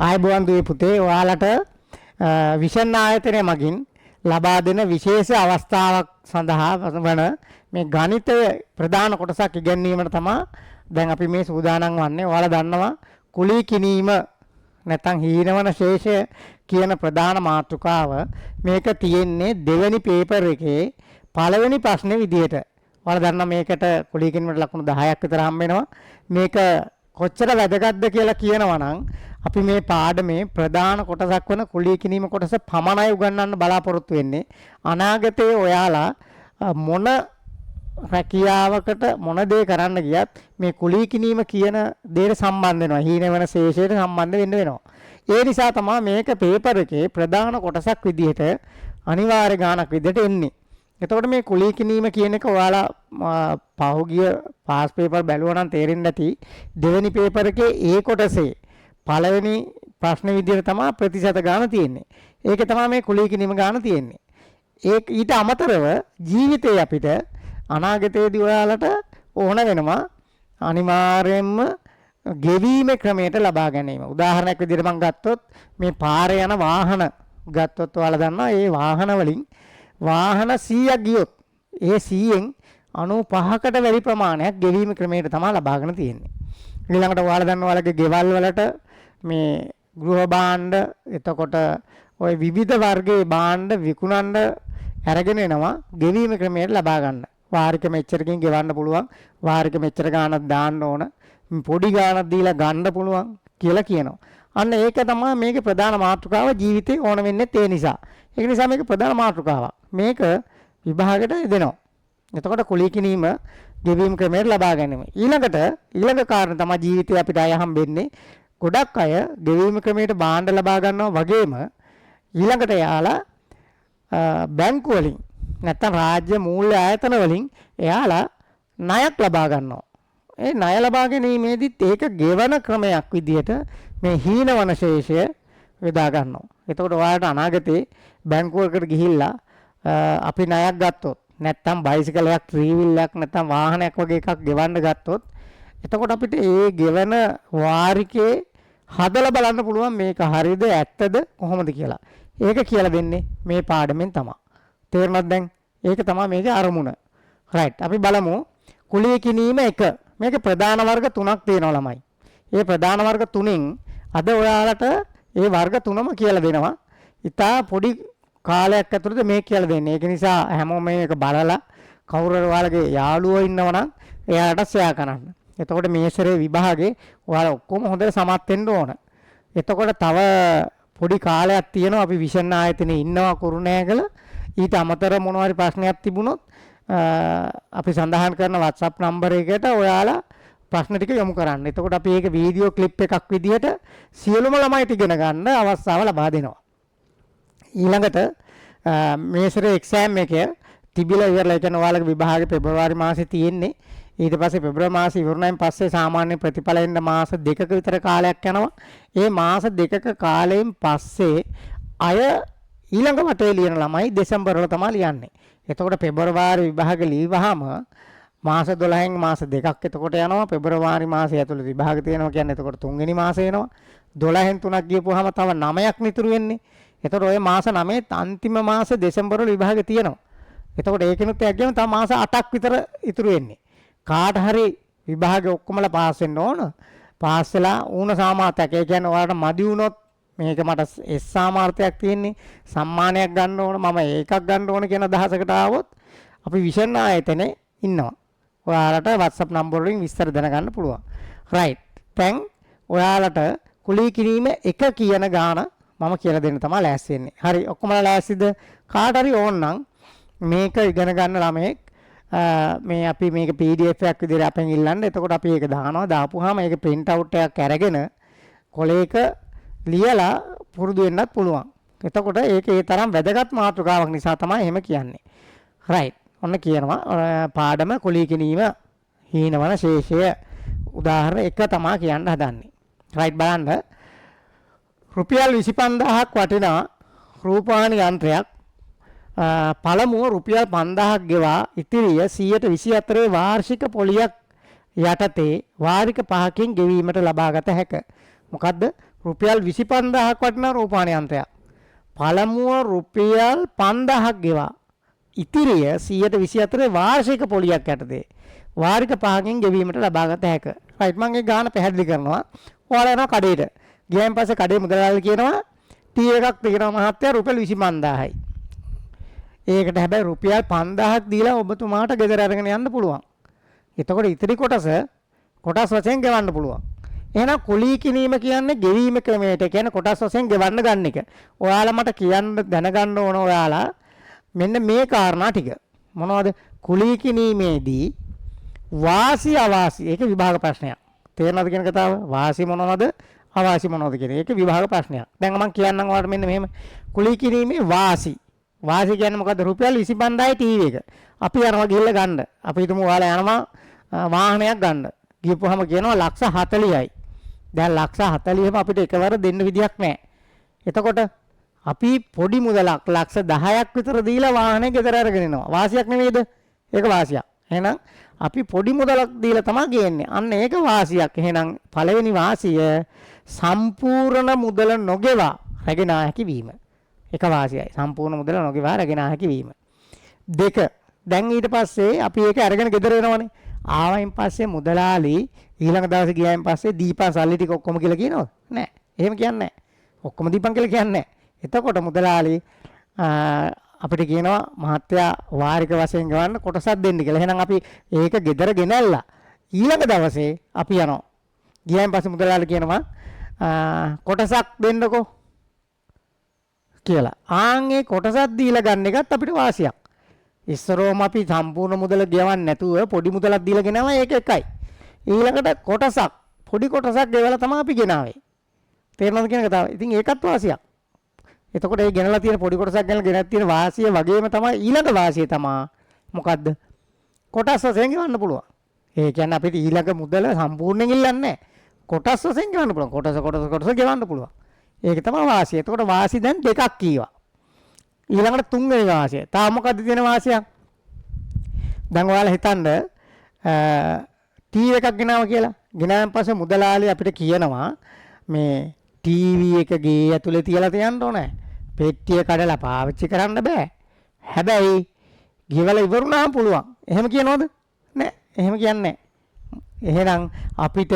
ආයුබෝවන් දුවේ පුතේ ඔයාලට විෂන් ආයතනය මගින් ලබා දෙන විශේෂ අවස්ථාවක් සඳහා වන මේ ගණිත ප්‍රධාන කොටසක් ඉගෙනීමට තමයි දැන් අපි මේ සූදානම් වන්නේ. ඔයාලා දන්නවා කුලී කිනීම නැත්නම් හීනවන ශේෂය කියන ප්‍රධාන මාතෘකාව මේක තියෙන්නේ දෙවෙනි පේපර් එකේ පළවෙනි ප්‍රශ්නේ විදියට. ඔයාලා දන්නවා මේකට කුලී කිනීමට ලකුණු 10ක් විතර හම්බ වෙනවා. මේක කොච්චර වැදගත්ද කියලා කියනවා නම් අපි මේ පාඩමේ ප්‍රධාන කොටසක් වන කුලී කිනීම කොටස පමණයි උගන්වන්න බලාපොරොත්තු වෙන්නේ. අනාගතයේ ඔයාලා මොන රැකියාවකට මොන දේ කරන්න ගියත් මේ කුලී කිනීම කියන දේට සම්බන්ධ වෙනවා. හීන වෙන ශේෂයට සම්බන්ධ වෙන්න වෙනවා. ඒ නිසා තමයි මේක පේපර් එකේ ප්‍රධාන කොටසක් විදිහට අනිවාර්ය ගානක් විදිහට එන්නේ. එතකොට මේ කුලී කිනීම කියන එක ඔයාලා පහුගිය පාස් පේපර් බැලුවා නම් තේරෙන්නේ නැති දෙවෙනි පේපර් එකේ ඒ කොටසේ පළවෙනි ප්‍රශ්න විදිහට තමයි ප්‍රතිශත ගාන තියෙන්නේ. ඒකේ තමයි මේ කුලී කිනීම ගාන තියෙන්නේ. ඒක ඊට අමතරව ජීවිතේ අපිට අනාගතයේදී ඔයාලට ඕන වෙනවා අනිවාර්යයෙන්ම ගෙවීමේ ක්‍රමයට ලබා ගැනීම. උදාහරණයක් විදිහට මම ගත්තොත් මේ පාරේ යන වාහන ගත්තොත් ඔයාලා දන්නවා මේ වාහන වලින් වාහන 100ක් ගියොත් ඒ 100න් 95කට වැඩි ප්‍රමාණයක් ගෙවීම ක්‍රමයට තමයි ලබාගෙන තියෙන්නේ. ඊළඟට ඔයාලා දන්නවා ඔයාලගේ ගෙවල් වලට මේ ගෘහ භාණ්ඩ එතකොට ওই විවිධ වර්ගයේ භාණ්ඩ විකුණන්න අරගෙන එනවා ගෙවීම ක්‍රමයට ලබා ගන්න. වාරික මෙච්චරකින් ගෙවන්න පුළුවන්. වාරික මෙච්චර ගාණක් දාන්න ඕන. පොඩි ගාණක් දීලා ගන්න පුළුවන් කියලා කියනවා. අන්න ඒක තමයි මේකේ ප්‍රධාන මාතෘකාව. ජීවිතේ ඕන වෙන්නේ ඒ නිසා. ඒක නිසා මේක ප්‍රධාන මාතෘකාවක්. මේක විභාගයට දෙනවා. එතකොට කුලී කිනීම ගෙවීම ක්‍රමයට ලබා ගැනීම. ඊළඟ කාරණා තමයි ජීවිතේ අපිට අය හම්බෙන්නේ. ගොඩක් අය ගෙවීම ක්‍රමයට භාණ්ඩ ලබා ගන්නවා වගේම ඊළඟට යාලා බැංකු වලින් නැත්නම් රාජ්‍ය මූල්‍ය ආයතන වලින් එයාලා ණයක් ලබා ගන්නවා. ඒ ණය ලබා ගැනීමේදීත් ඒක ගෙවන ක්‍රමයක් විදිහට මේ හීනවන ශේෂය යොදා ගන්නවා. එතකොට ඔයාලට අනාගතේ බැංකුවකට ගිහිල්ලා අපි ණයක් ගත්තොත් නැත්නම් බයිසිකලයක් ත්‍රිවිල්ලයක් නැත්නම් වාහනයක් වගේ එකක් ගෙවන්න ගත්තොත් එතකොට අපිට ඒ ගෙවන වාරිකේ හදලා බලන්න පුළුවන් මේක හරියද ඇත්තද කොහොමද කියලා. ඒක කියලා දෙන්නේ මේ පාඩමෙන් තමයි. තේරුණාද දැන්? ඒක තමයි මේකේ අරමුණ. රයිට්. අපි බලමු කුලී කිනීම 1. මේකේ ප්‍රධාන වර්ග 3ක් තියෙනවා ළමයි. ඒ ප්‍රධාන වර්ග 3න් අද ඔයාලට ඒ වර්ග 3ම කියලා දෙනවා. ඉතා පොඩි කාලයක් ඇතුළත මේක කියලා දෙන්නේ. ඒක නිසා හැමෝම මේක බලලා කවුරු හරි ඔයාලගේ යාළුවෝ ඉන්නවනම් එයාලට ෂෙයා කරන්න. එතකොට මේ සැරේ විභාගේ ඔයාලා ඔක්කොම හොඳට සමත් වෙන්න ඕන. එතකොට තව පොඩි කාලයක් තියෙනවා අපි විෂන් ආයතනයේ ඉන්නවා කුරුණෑගල. ඊට අමතර මොනවා හරි ප්‍රශ්නයක් තිබුණොත් අපි සඳහන් කරන WhatsApp නම්බර එකට ඔයාලා ප්‍රශ්න ටික යොමු කරන්න. එතකොට අපි ඒක වීඩියෝ ක්ලිප් එකක් විදිහට සියලුම ළමයිට ඉගෙන ගන්න අවස්ථාව ලබා දෙනවා. ඊළඟට මේ සැරේ එක්සෑම් එක තිබිලා ඉවරලා කියන ඔයාලගේ විභාගේ පෙබරවාරි මාසේ තියෙන්නේ. ඊට පස්සේ පෙබරවාරි මාසේ ඉවරනයින් පස්සේ සාමාන්‍ය ප්‍රතිඵල එන්න මාස 2ක විතර කාලයක් යනවා. ඒ මාස 2ක කාලයෙන් පස්සේ අය ඊළඟ වටේ ලියන ළමයි දෙසැම්බර් වල තමයි ලියන්නේ. එතකොට පෙබරවාරි විභාග ලියවහම මාස 12න් මාස 2ක් එතකොට යනවා. පෙබරවාරි මාසය ඇතුළත විභාග තියෙනවා කියන්නේ එතකොට 3 වෙනි මාසේ එනවා. 12න් 3ක් ගියපුවාම තව 9ක් නිතුරු වෙන්නේ. එතකොට ඔය මාස 9ත් අන්තිම මාස දෙසැම්බර් වල විභාග තියෙනවා. එතකොට ඒකිනුත් එක්කම තව මාස 8ක් විතර ඉතුරු වෙන්නේ. කාට හරි විභාගෙ ඔක්කොමලා පාස් වෙන්න ඕන. පාස් වෙලා ඌණ සාමාර්ථයක්. ඒ කියන්නේ ඔයාලට මදි වුණොත් මේක මට S සාමාර්ථයක් තියෙන්නේ සම්මානයක් ගන්න ඕන මම ඒකක් ගන්න ඕන කියන අදහසකට ආවොත් අපි විෂන් ආයතනේ ඉන්නවා. ඔයාලට WhatsApp නම්බර වලින් විස්තර දැනගන්න පුළුවන්. රයිට්. දැන් ඔයාලට කුලී කිරීම 1 කියන ගාන මම කියලා දෙන්න තමයි ලෑස්ති වෙන්නේ. හරි ඔක්කොමලා ලෑස්තිද? කාට හරි ඕන නම් මේක ඉගෙන ගන්න ළමයෙක් මේ අපි මේක PDF එකක් විදිහට අපෙන් ඉල්ලන්න. එතකොට අපි ඒක දානවා. දාපුවාම ඒක print out එකක් අරගෙන කොලේක ලියලා පුරුදු වෙන්නත් පුළුවන්. එතකොට ඒක ඒ තරම් වැදගත් මාතෘකාවක් නිසා තමයි එහෙම කියන්නේ. රයිට්. ඔන්න කියනවා පාඩම කුලී කිනීම හීනවන ශේෂය උදාහරණ 1 තමයි කියන්න හදන්නේ. රයිට් බලන්න. රුපියල් 25000ක් වටිනා රූපවාහිනී යන්ත්‍රයක් පළමුව රුපියල් 5000ක් ගෙවා ඉතිරිය 124 වාර්ෂික පොලියක් යටතේ වාරික 5කින් ගෙවීමට ලබාගත හැක. මොකද්ද? රුපියල් 25000ක් වටිනා රූපවාහිනී යන්ත්‍රයක්. පළමුව රුපියල් 5000ක් ගෙවා ඉතිරිය 124 වාර්ෂික පොලියක් යටතේ වාරික 5කින් ගෙවීමට ලබාගත හැක. රයිට් මම ඒ ගාන පැහැදිලි කරනවා. ඔයාලා යනවා කඩේට. ගියන් පස්සේ කඩේ මුදලාලි කියනවා ටී එකක් තියෙනවා මහත්තයා රුපියල් 25000යි. ඒකට හැබැයි රුපියල් 5000ක් දීලා ඔබතුමාට ගෙදර අරගෙන යන්න පුළුවන්. එතකොට ඉතිරි කොටස් වශයෙන් ගෙවන්න පුළුවන්. එහෙනම් කුලී කිනීම කියන්නේ ගෙවීම ක්‍රමයට කියන්නේ කොටස් වශයෙන් ගෙවන්න ගන්න එක. ඔයාලා මට කියන්න දැනගන්න ඕන ඔයාලා මෙන්න මේ කාරණා ටික. මොනවද? කුලී කිනීමේදී වාසි අවාසි ඒක විභාග ප්‍රශ්නයක්. තේරෙනවද කියන කතාව? වාසි මොනවද? අවාසි මොනවද කියන ඒක විභාග ප්‍රශ්නයක්. දැන් මම කියන්නම් ඔයාලට මෙන්න මෙහෙම. කුලී කිනීමේ වාසි කියන්නේ මොකද්ද? රුපියල් 25000යි ටීවී එක. අපි යනවා ගිහිල්ලා ගන්න. අපි හිතමු ඔයාලා යනවා වාහනයක් ගන්න. ගිහපුවාම කියනවා ලක්ෂ 40යි. දැන් ලක්ෂ 40ම අපිට එකවර දෙන්න විදියක් නැහැ. එතකොට අපි පොඩි මුදලක් ලක්ෂ 10ක් විතර දීලා වාහනේ ගෙදර අරගෙන එනවා. වාසියක් නෙවෙයිද? ඒක වාසියක්. එහෙනම් අපි පොඩි මුදලක් දීලා තමයි ගේන්නේ. අන්න ඒක වාසියක්. එහෙනම් පළවෙනි වාසිය සම්පූර්ණ මුදල නොගෙවා රැගෙන හැකි වීම. එක වාසියයි. සම්පූර්ණ මුදල නොගෙවා රැගෙන හැකි වීම. දෙක. දැන් ඊට පස්සේ අපි ඒක අරගෙන ගෙදර එනවනේ. ආවයින් පස්සේ මුදලාලි ඊළඟ දවසේ ගියායින් පස්සේ දීපන් සල්ලි ටික ඔක්කොම කියලා කියනවද? නෑ. එහෙම කියන්නේ නෑ. ඔක්කොම දීපන් කියලා කියන්නේ නෑ. එතකොට මුදලාලි අපිට කියනවා මහත්තයා වාරික වශයෙන් ගවන්න කොටසක් දෙන්න කියලා. එහෙනම් අපි ඒක ගෙදර ගෙනල්ලා ඊළඟ දවසේ අපි යනවා. ගියායින් පස්සේ මුදලාලි කියනවා කොටසක් දෙන්නකෝ කියලා. ඒ කොටසක් දීලා ගන්න එකත් අපිට වාසියක්. ඉස්සරෝම අපි සම්පූර්ණ මුදල ගෙවන්නේ නැතුව පොඩි මුදලක් දීලා ගෙනාවා ඒක එකයි. ඊළඟට කොටසක් පොඩි කොටසක් ගෙවලා තමයි අපි ගෙනාවේ. තේරෙනවද කියන කතාව? ඉතින් ඒකත් වාසියක්. එතකොට ඒ ගෙනලා තියෙන පොඩි කොටසක් ගෙනලා ගෙනත් තියෙන වාසිය වගේම තමයි ඊළඟ වාසිය තමයි මොකද්ද? කොටස් වශයෙන් ගෙවන්න පුළුවන්. ඒ කියන්නේ අපිට ඊළඟ මුදල සම්පූර්ණයෙන් ඉල්ලන්නේ නැහැ. කොටස් වශයෙන් ගෙවන්න පුළුවන්. කොටස ගෙවන්න පුළුවන්. ඒක තමයි වාසිය. එතකොට වාසි දැන් දෙකක් කීවා. ඊළඟට තුන්වෙනි වාසිය. තා මොකද්ද තියෙන වාසියක්? දැන් ඔයාලා හිතන්න ටීවී එකක් ගෙනාවා කියලා. ගෙනාවන් පස්සේ මුදලාලි අපිට කියනවා මේ ටීවී එක ගේ ඇතුලේ තියලා තියන්න ඕනේ. පෙට්ටිය කඩලා පාවිච්චි කරන්න බෑ. හැබැයි ගෙවලා ඉවරුණාම පුළුවන්. එහෙම කියනවද? නෑ. එහෙම කියන්නේ එහෙනම් අපිට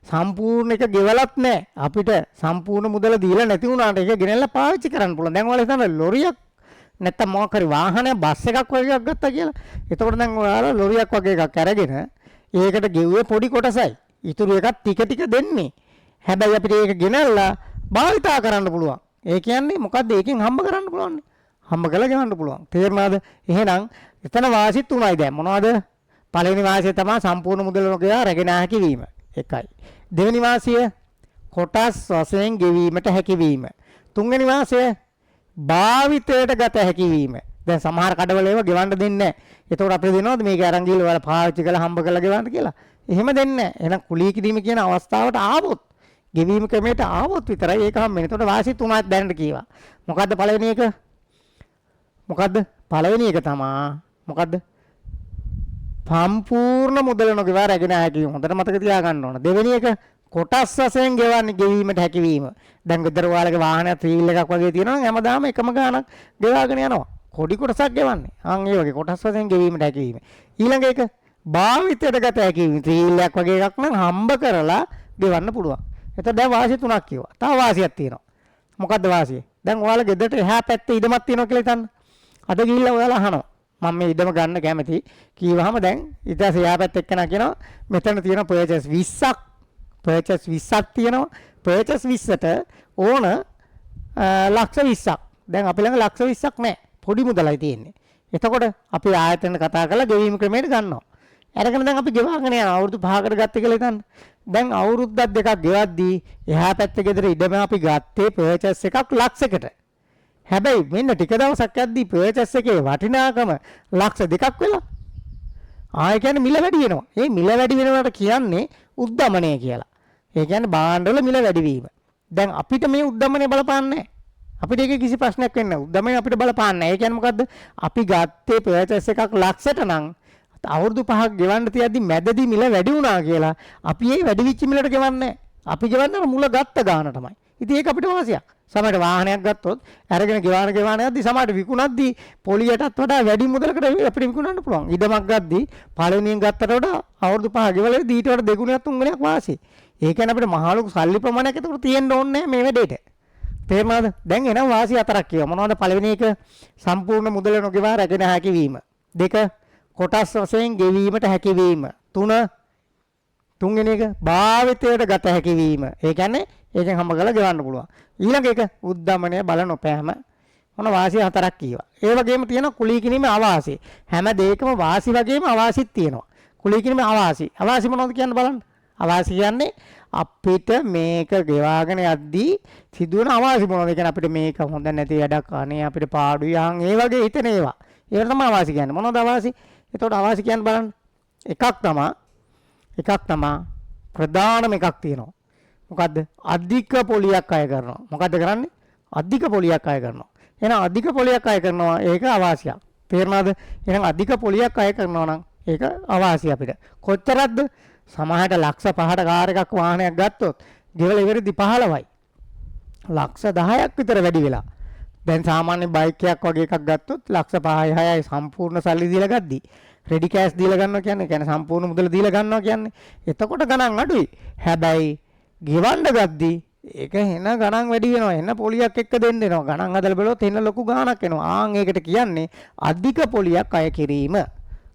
සම්පූර්ණ එක ගෙවලත් නැහැ. අපිට සම්පූර්ණ මුදල දීලා නැති වුණාට ඒක ගෙනල්ලා පාවිච්චි කරන්න පුළුවන්. දැන් ඔයාලා හිතන්න ලොරියක් නැත්තම් මොකක් හරි වාහනයක් බස් එකක් වගේ එකක් ගත්තා කියලා. එතකොට දැන් ඔයාලා ලොරියක් වගේ එකක් අරගෙන ඒකට ගෙව්වේ පොඩි කොටසයි. ඊටු එකක් ටික දෙන්නේ. හැබැයි අපිට ඒක ගෙනල්ලා භාවිතා කරන්න පුළුවන්. ඒ කියන්නේ මොකද්ද? ඒකෙන් හම්බ කරන්න පුළුවන්. හම්බ කරලා ගෙවන්න පුළුවන්. තේරුණාද? එහෙනම් එතන වාසිත් තුනයි දැන්. මොනවද? පළවෙනි වාසිය තමයි සම්පූර්ණ මුදල නොගෙවා රැගෙන හැකි වීම. එකයි. දෙවෙනි වාසිය කොටස් වශයෙන් ගෙවීමට හැකි වීම. තුන්වෙනි වාසිය භාවිතයට ගත හැකි වීම. දැන් සමහර කඩවල ඒවා ගෙවන්න දෙන්නේ නැහැ. එතකොට අපිට දෙනවද මේක අරන් ගිහලා ඔයාලා පාවිච්චි කරලා හම්බ කරලා ගෙවන්න කියලා? එහෙම දෙන්නේ නැහැ. එහෙනම් කුලී කිරීම කියන අවස්ථාවට ආවොත් ගෙවීම ක්‍රමයට ආවොත් විතරයි ඒක හම්බෙන්නේ. එතකොට වාසි තුනක් දැනට කීවා. මොකද්ද පළවෙනි එක? මොකද්ද? පළවෙනි එක තමයි මොකද්ද? සම්පූර්ණ මුදල නොගෙවා රැගෙන හැකි වීම. හොඳට මතක තියාගන්න ඕන. දෙවෙනි එක කොටස් වශයෙන් ගෙවීමට හැකි වීම. දැන් ගෙදර ඔයාලගේ වාහනයක් ත්‍රිවිල් එකක් වගේ තියෙනවා නම් හැමදාම එකම ගාණක් ගෙවාගෙන යනවා. කොඩි කොටසක් ගෙවන්නේ. ඒ වගේ කොටස් වශයෙන් ගෙවීමට හැකි වීම. ඊළඟ එක භාවිතයට ගත හැකි වීම. ත්‍රිවිල් එකක් වගේ එකක් නම් හම්බ කරලා ගෙවන්න පුළුවන්. එතකොට දැන් වාසිය තුනක් කියවා. තව වාසියක් තියෙනවා. මොකද්ද වාසිය? දැන් ඔයාලා ගෙදරට එහා පැත්තේ ඉඩමක් තියෙනවා කියලා හිතන්න. අද ගිහිල්ලා ඔයාලා අහනවා. මම මේ ඉඩම ගන්න කැමති කීවහම දැන් ඊට පස්සේ යා පැත්ත එක්කන කියනවා මෙතන තියෙන පර්චේස් 20ක් පර්චේස් 20ක් තියෙනවා පර්චේස් 20ට ඕන ලක්ෂ 20ක් දැන් අපි ළඟ ලක්ෂ 20ක් නැහැ පොඩි මුදලයි තියෙන්නේ එතකොට අපි ආයතන කතා කරලා ගෙවීම ක්‍රමයට ගන්නවා අරගෙන දැන් අපි ගෙවාගෙන යනවා අවුරුදු 5කට ගත්තේ කියලා හිතන්න දැන් අවුරුද්දක් දෙකක් ගෙවද්දී එහා පැත්තේ ගෙදර ඉඩම අපි ගත්තේ පර්චේස් එකක් ලක්ෂයකට හැබැයි මෙන්න ටික දවසක් යද්දී පර්චේස් එකේ වටිනාකම ලක්ෂ 2ක් වෙලා. ආයෙ කියන්නේ මිල වැඩි වෙනවා. මේ මිල වැඩි වෙනවට කියන්නේ උද්දමනය කියලා. ඒ කියන්නේ භාණ්ඩ වල මිල වැඩි වීම. දැන් අපිට මේ උද්දමනය බලපාන්නේ නැහැ. අපිට ඒකේ කිසි ප්‍රශ්නයක් වෙන්නේ නැහැ. උද්දමනය අපිට බලපාන්නේ නැහැ. ඒ කියන්නේ මොකද්ද? අපි ගත්තේ පර්චේස් එකක් ලක්ෂයට නම් අවුරුදු 5ක් ගෙවන්න තියද්දී මැදදී මිල වැඩි වුණා කියලා අපි ඒ වැඩි විච්ච මිලට ගෙවන්නේ නැහැ. අපි ගෙවන්නේ මුල ගත්ත ගාන තමයි. ඉතින් ඒක අපිට වාසියක්. සමහරට වාහනයක් ගත්තොත් අරගෙන ගෙවාන යද්දි සමහරට විකුණද්දි පොලියටත් වඩා වැඩි මුදලකට අපිට විකුණන්න පුළුවන්. ඉඩමක් ගද්දි පළවෙනියෙන් ගත්තට වඩා අවුරුදු 5 ගෙවලා ඊට වඩා දෙගුණයක් තුන්ගුණයක් වාසි. ඒ කියන්නේ අපිට මහ ලොකු සල්ලි ප්‍රමාණයක් ඒකට තියෙන්න ඕනේ මේ වැඩේට. තේරුණාද? දැන් එනවා වාසි 4ක් කියව. මොනවද? පළවෙනි එක සම්පූර්ණ මුදල නොගෙවා රැගෙන හැකියවීම. 2 කොටස් වශයෙන් ගෙවීමට හැකියවීම. 3 තුන්වෙනි එක භාවිතයට ගත හැකියවීම. ඒ කියන්නේ ඒකෙන් හම්බ කරලා ගෙවන්න පුළුවන්. ඊළඟ එක උද්දමනය බල නොපෑම. මොන වාසි 4ක් කියවා. ඒ වගේම තියෙනවා කුලී කිරීමේ අවාසි. හැම දෙයකම වාසි වගේම අවාසිත් තියෙනවා. කුලී කිරීමේ අවාසි. අවාසි මොනවද කියන්න බලන්න. අවාසි කියන්නේ අපිට මේක ගෙවාගෙන යද්දී සිදුවන අවාසි මොනවද? ඒ කියන්නේ අපිට මේක හොඳ නැති වැඩක් අනේ අපිට පාඩුයි යන් ඒ වගේ හිතන ඒවා. ඒකට තමයි අවාසි කියන්නේ. මොනවද අවාසි? එතකොට අවාසි කියන්න බලන්න. එකක් තමයි ප්‍රධානම එකක් තියෙනවා. මොකද්ද? අධික පොලියක් අය කරනවා. මොකද්ද කරන්නේ? අධික පොලියක් අය කරනවා. එහෙනම් අධික පොලියක් අය කරනවා ඒක අවාසියක්. තේරුණාද? එහෙනම් අධික පොලියක් අය කරනවා නම් ඒක අවාසිය අපිට. කොච්චරක්ද? සමහරට ලක්ෂ 5ට කාර් එකක් වාහනයක් ගත්තොත් ගෙවල ඉවරදී 15යි. ලක්ෂ 10ක් විතර වැඩි වෙලා. දැන් සාමාන්‍ය බයික් එකක් වගේ එකක් ගත්තොත් ලක්ෂ 5යි 6යි සම්පූර්ණ සල්ලි දීලා ගද්දි රෙඩි කෑෂ් දීලා ගන්නවා කියන්නේ සම්පූර්ණ මුදල දීලා ගන්නවා කියන්නේ. එතකොට ගණන් අඩුයි. හැබැයි ගෙවන්න ගද්දි ඒක එන ගණන් වැඩි වෙනවා. එන පොලියක් එක්ක දෙන්න වෙනවා. ගණන් හදලා බලුවොත් එන ලොකු ගාණක් එනවා. ආන් ඒකට කියන්නේ අධික පොලියක් අය කිරීම.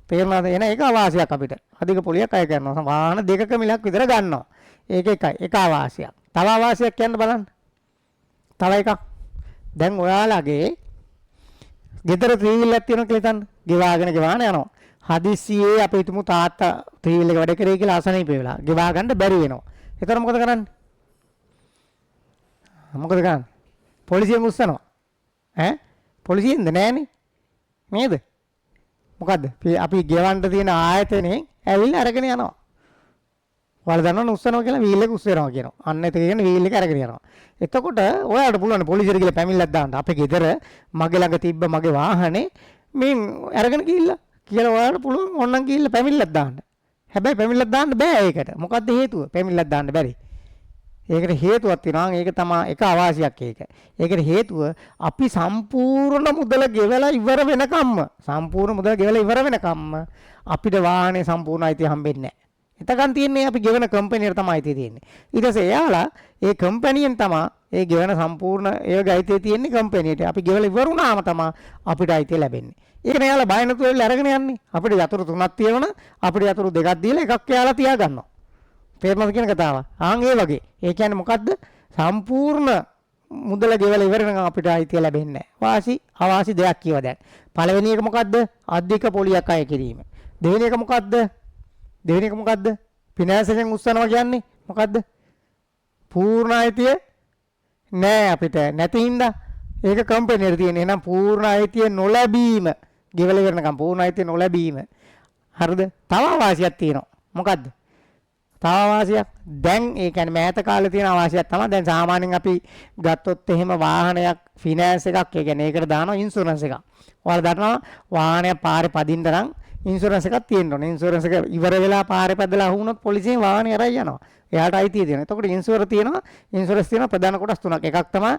තේරුණාද? එන ඒක අවාසියක් අපිට. අධික පොලියක් අය කරනවා. වාහන දෙකක මිලක් විතර ගන්නවා. ඒක එකයි. ඒක අවාසියක්. තව අවාසියක් කියන්න බලන්න. තව එකක්. දැන් ඔයාලගේ ගෙදර ත්‍රිවිල් එකක් තියෙනවා කියලා හිතන්න. ගෙවාගෙන යනවා. හදිස්සියේ අපි හිතමු තාත්තා ත්‍රිවිල් එක වැඩ කරේ කියලා අසනීප වෙලා. ගෙවා ගන්න බැරි වෙනවා. එතකොට මොකද කරන්නේ? පොලිසියෙන් උස්සනවා. පොලිසියෙන්ද නෑනේ. නේද? මොකද්ද? අපි ගෙවන්න තියෙන ආයතනේ ඇවිල්ලා අරගෙන යනවා. ඔයාලා දන්නවනේ උස්සනවා කියලා වීල් එක උස්සනවා කියනවා. අන්න ඒක කියන්නේ වීල් එක අරගෙන යනවා. එතකොට ඔයාලට පුළුවන් පොලිසියට ගිහලා පැමිණිල්ලක් දාන්න. අපේ ගෙදර මගේ ළඟ තිබ්බ මගේ වාහනේ මේ අරගෙන ගිහිල්ලා කියලා ඔයාලට පුළුවන් ඕනනම් ගිහිල්ලා පැමිණිල්ලක් දාන්න. හැබැයි පැමිණිල්ලක් දාන්න බෑ ඒකට. මොකද්ද හේතුව? පැමිණිල්ලක් දාන්න බැරි. ඒකට හේතුවක් තියෙනවා. ඒක තමයි එක අවාසියක් ඒක. ඒකට හේතුව අපි සම්පූර්ණ මුදල ගෙවලා ඉවර වෙනකම්ම අපිට වාහනේ සම්පූර්ණ අයිතිය හම්බෙන්නේ නැහැ. එතකන් තියන්නේ අපි ගෙවන කම්පැනියට තමයි අයිතිය තියෙන්නේ. ඊට පස්සේ එයාලා ඒ කම්පැනියෙන් තමයි ඒ ගෙවන සම්පූර්ණ ඒවගේ අයිතිය තියෙන්නේ කම්පැනියට. අපි ගෙවලා ඉවර වුණාම තමයි අපිට අයිතිය ලැබෙන්නේ. ඒක නේ එයාලා බය නැතුව වෙලා අරගෙන යන්නේ. අපිට යතුරු 3ක් තියෙනවනම් අපිට යතුරු 2ක් දීලා එකක් එයාලා තියා ගන්නවා. තේරුණාද කියන කතාව? ආන් ඒ වගේ. ඒ කියන්නේ මොකද්ද? සම්පූර්ණ මුදල ගෙවලා ඉවර වෙනකම් අපිට අයිතිය ලැබෙන්නේ නැහැ. වාසි අවාසි දෙයක් කියව දැන්. පළවෙනි එක මොකද්ද? අධික පොලියක් අය කිරීම. දෙවෙනි එක මොකද්ද? ෆිනෑන්ස් එකෙන් උස්සනවා කියන්නේ මොකද්ද? පූර්ණ අයිතිය නෑ අපිට. නැති හින්දා ඒක කම්පැනියට තියෙන. එහෙනම් පූර්ණ අයිතිය නොලැබීම. ගෙවල ඉවරනකම් පූර්ණ අයිතිය නොලැබීම. හරිද? තව අවාසියක් තියෙනවා. මොකද්ද? තව අවාසියක්. දැන් ඒ කියන්නේ මෑත කාලේ තියෙන අවාසියක් තමයි දැන් සාමාන්‍යයෙන් අපි ගත්තොත් එහෙම වාහනයක් ෆිනෑන්ස් එකක් ඒ කියන්නේ ඒකට දානවා ඉන්ෂුරන්ස් එකක්. ඔයාලා දන්නවා වාහනයක් පාරේ පදින්න නම් ඉන්ෂුරන්ස් එකක් තියෙන්න ඕනේ. ඉන්ෂුරන්ස් එක ඉවර වෙලා පාරේ පැදලා අහුනොත් පොලිසියෙන් වාහනේ අරයි යනවා. එයාට අයිතිය තියෙනවා. එතකොට ඉන්ෂුරන්ස් තියෙනවා ප්‍රධාන කොටස් තුනක්. එකක් තමයි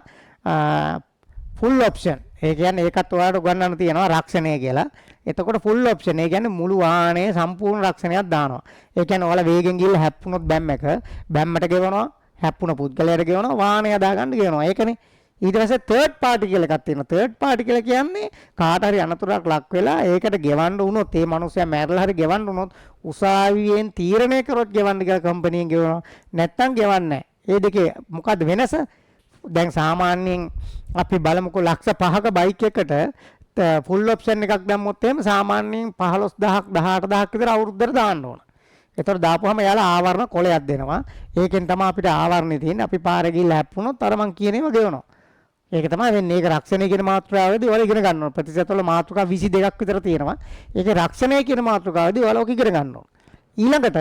ෆුල් ඔප්ෂන්. ඒ කියන්නේ ඒකත් ඔයාලට උගන්වන්න තියෙනවා රක්ෂණය කියලා. එතකොට ෆුල් ඔප්ෂන්. ඒ කියන්නේ මුළු වාහනේ සම්පූර්ණ රක්ෂණයක් දානවා. ඒ කියන්නේ ඔයාලා වේගෙන් ගිහලා හැප්පුණොත් බැම්මට ගෙවනවා. හැප්පුණ පුද්ගලයාට ගෙවනවා. වාහනේ හදාගන්න ගෙවනවා. ඒකනේ. ඊට පස්සේ තර්ඩ් පාටි කියලා එකක් තියෙනවා. තර්ඩ් පාටි කියලා කියන්නේ කාට හරි අනතුරක් ලක් වෙලා ඒකට ගෙවන්න වුණොත් ඒ මනුස්සයා මැරලා හරි ගෙවන්න වුණොත් උසාවියෙන් තීරණය කරොත් ගෙවන්න කියලා කම්පැනියෙන් ගෙවනවා. නැත්තම් ගෙවන්නේ නැහැ. ඒ දෙකේ මොකද්ද වෙනස? දැන් සාමාන්‍යයෙන් අපි බලමුකෝ ලක්ෂ 5ක බයික් එකට ෆුල් ඔප්ෂන් එකක් දැම්මොත් එහෙම සාමාන්‍යයෙන් 15000ක් 18000ක් විතර අවුරුද්දට දාන්න ඕන. ඒතර දාපුවම යාලා ආවරණ කොලයක් දෙනවා. ඒකෙන් තමයි අපිට ආවරණේ තියෙන්නේ. අපි පාරේ ගිහිල්ලා හැප්පුණොත් අර මං කියන ඒවා ගෙවනවා. ඒක තමයි වෙන්නේ. ඒක රක්ෂණය කියන මාතෘකාවේදී ඔයාලා ඉගෙන ගන්න ඕන. ප්‍රතිශත වල මාතෘකා 22ක් විතර තියෙනවා. ඒකේ රක්ෂණය කියන මාතෘකාවේදී ඔයාලා ඔක ඉගෙන ගන්න ඕන. ඊළඟට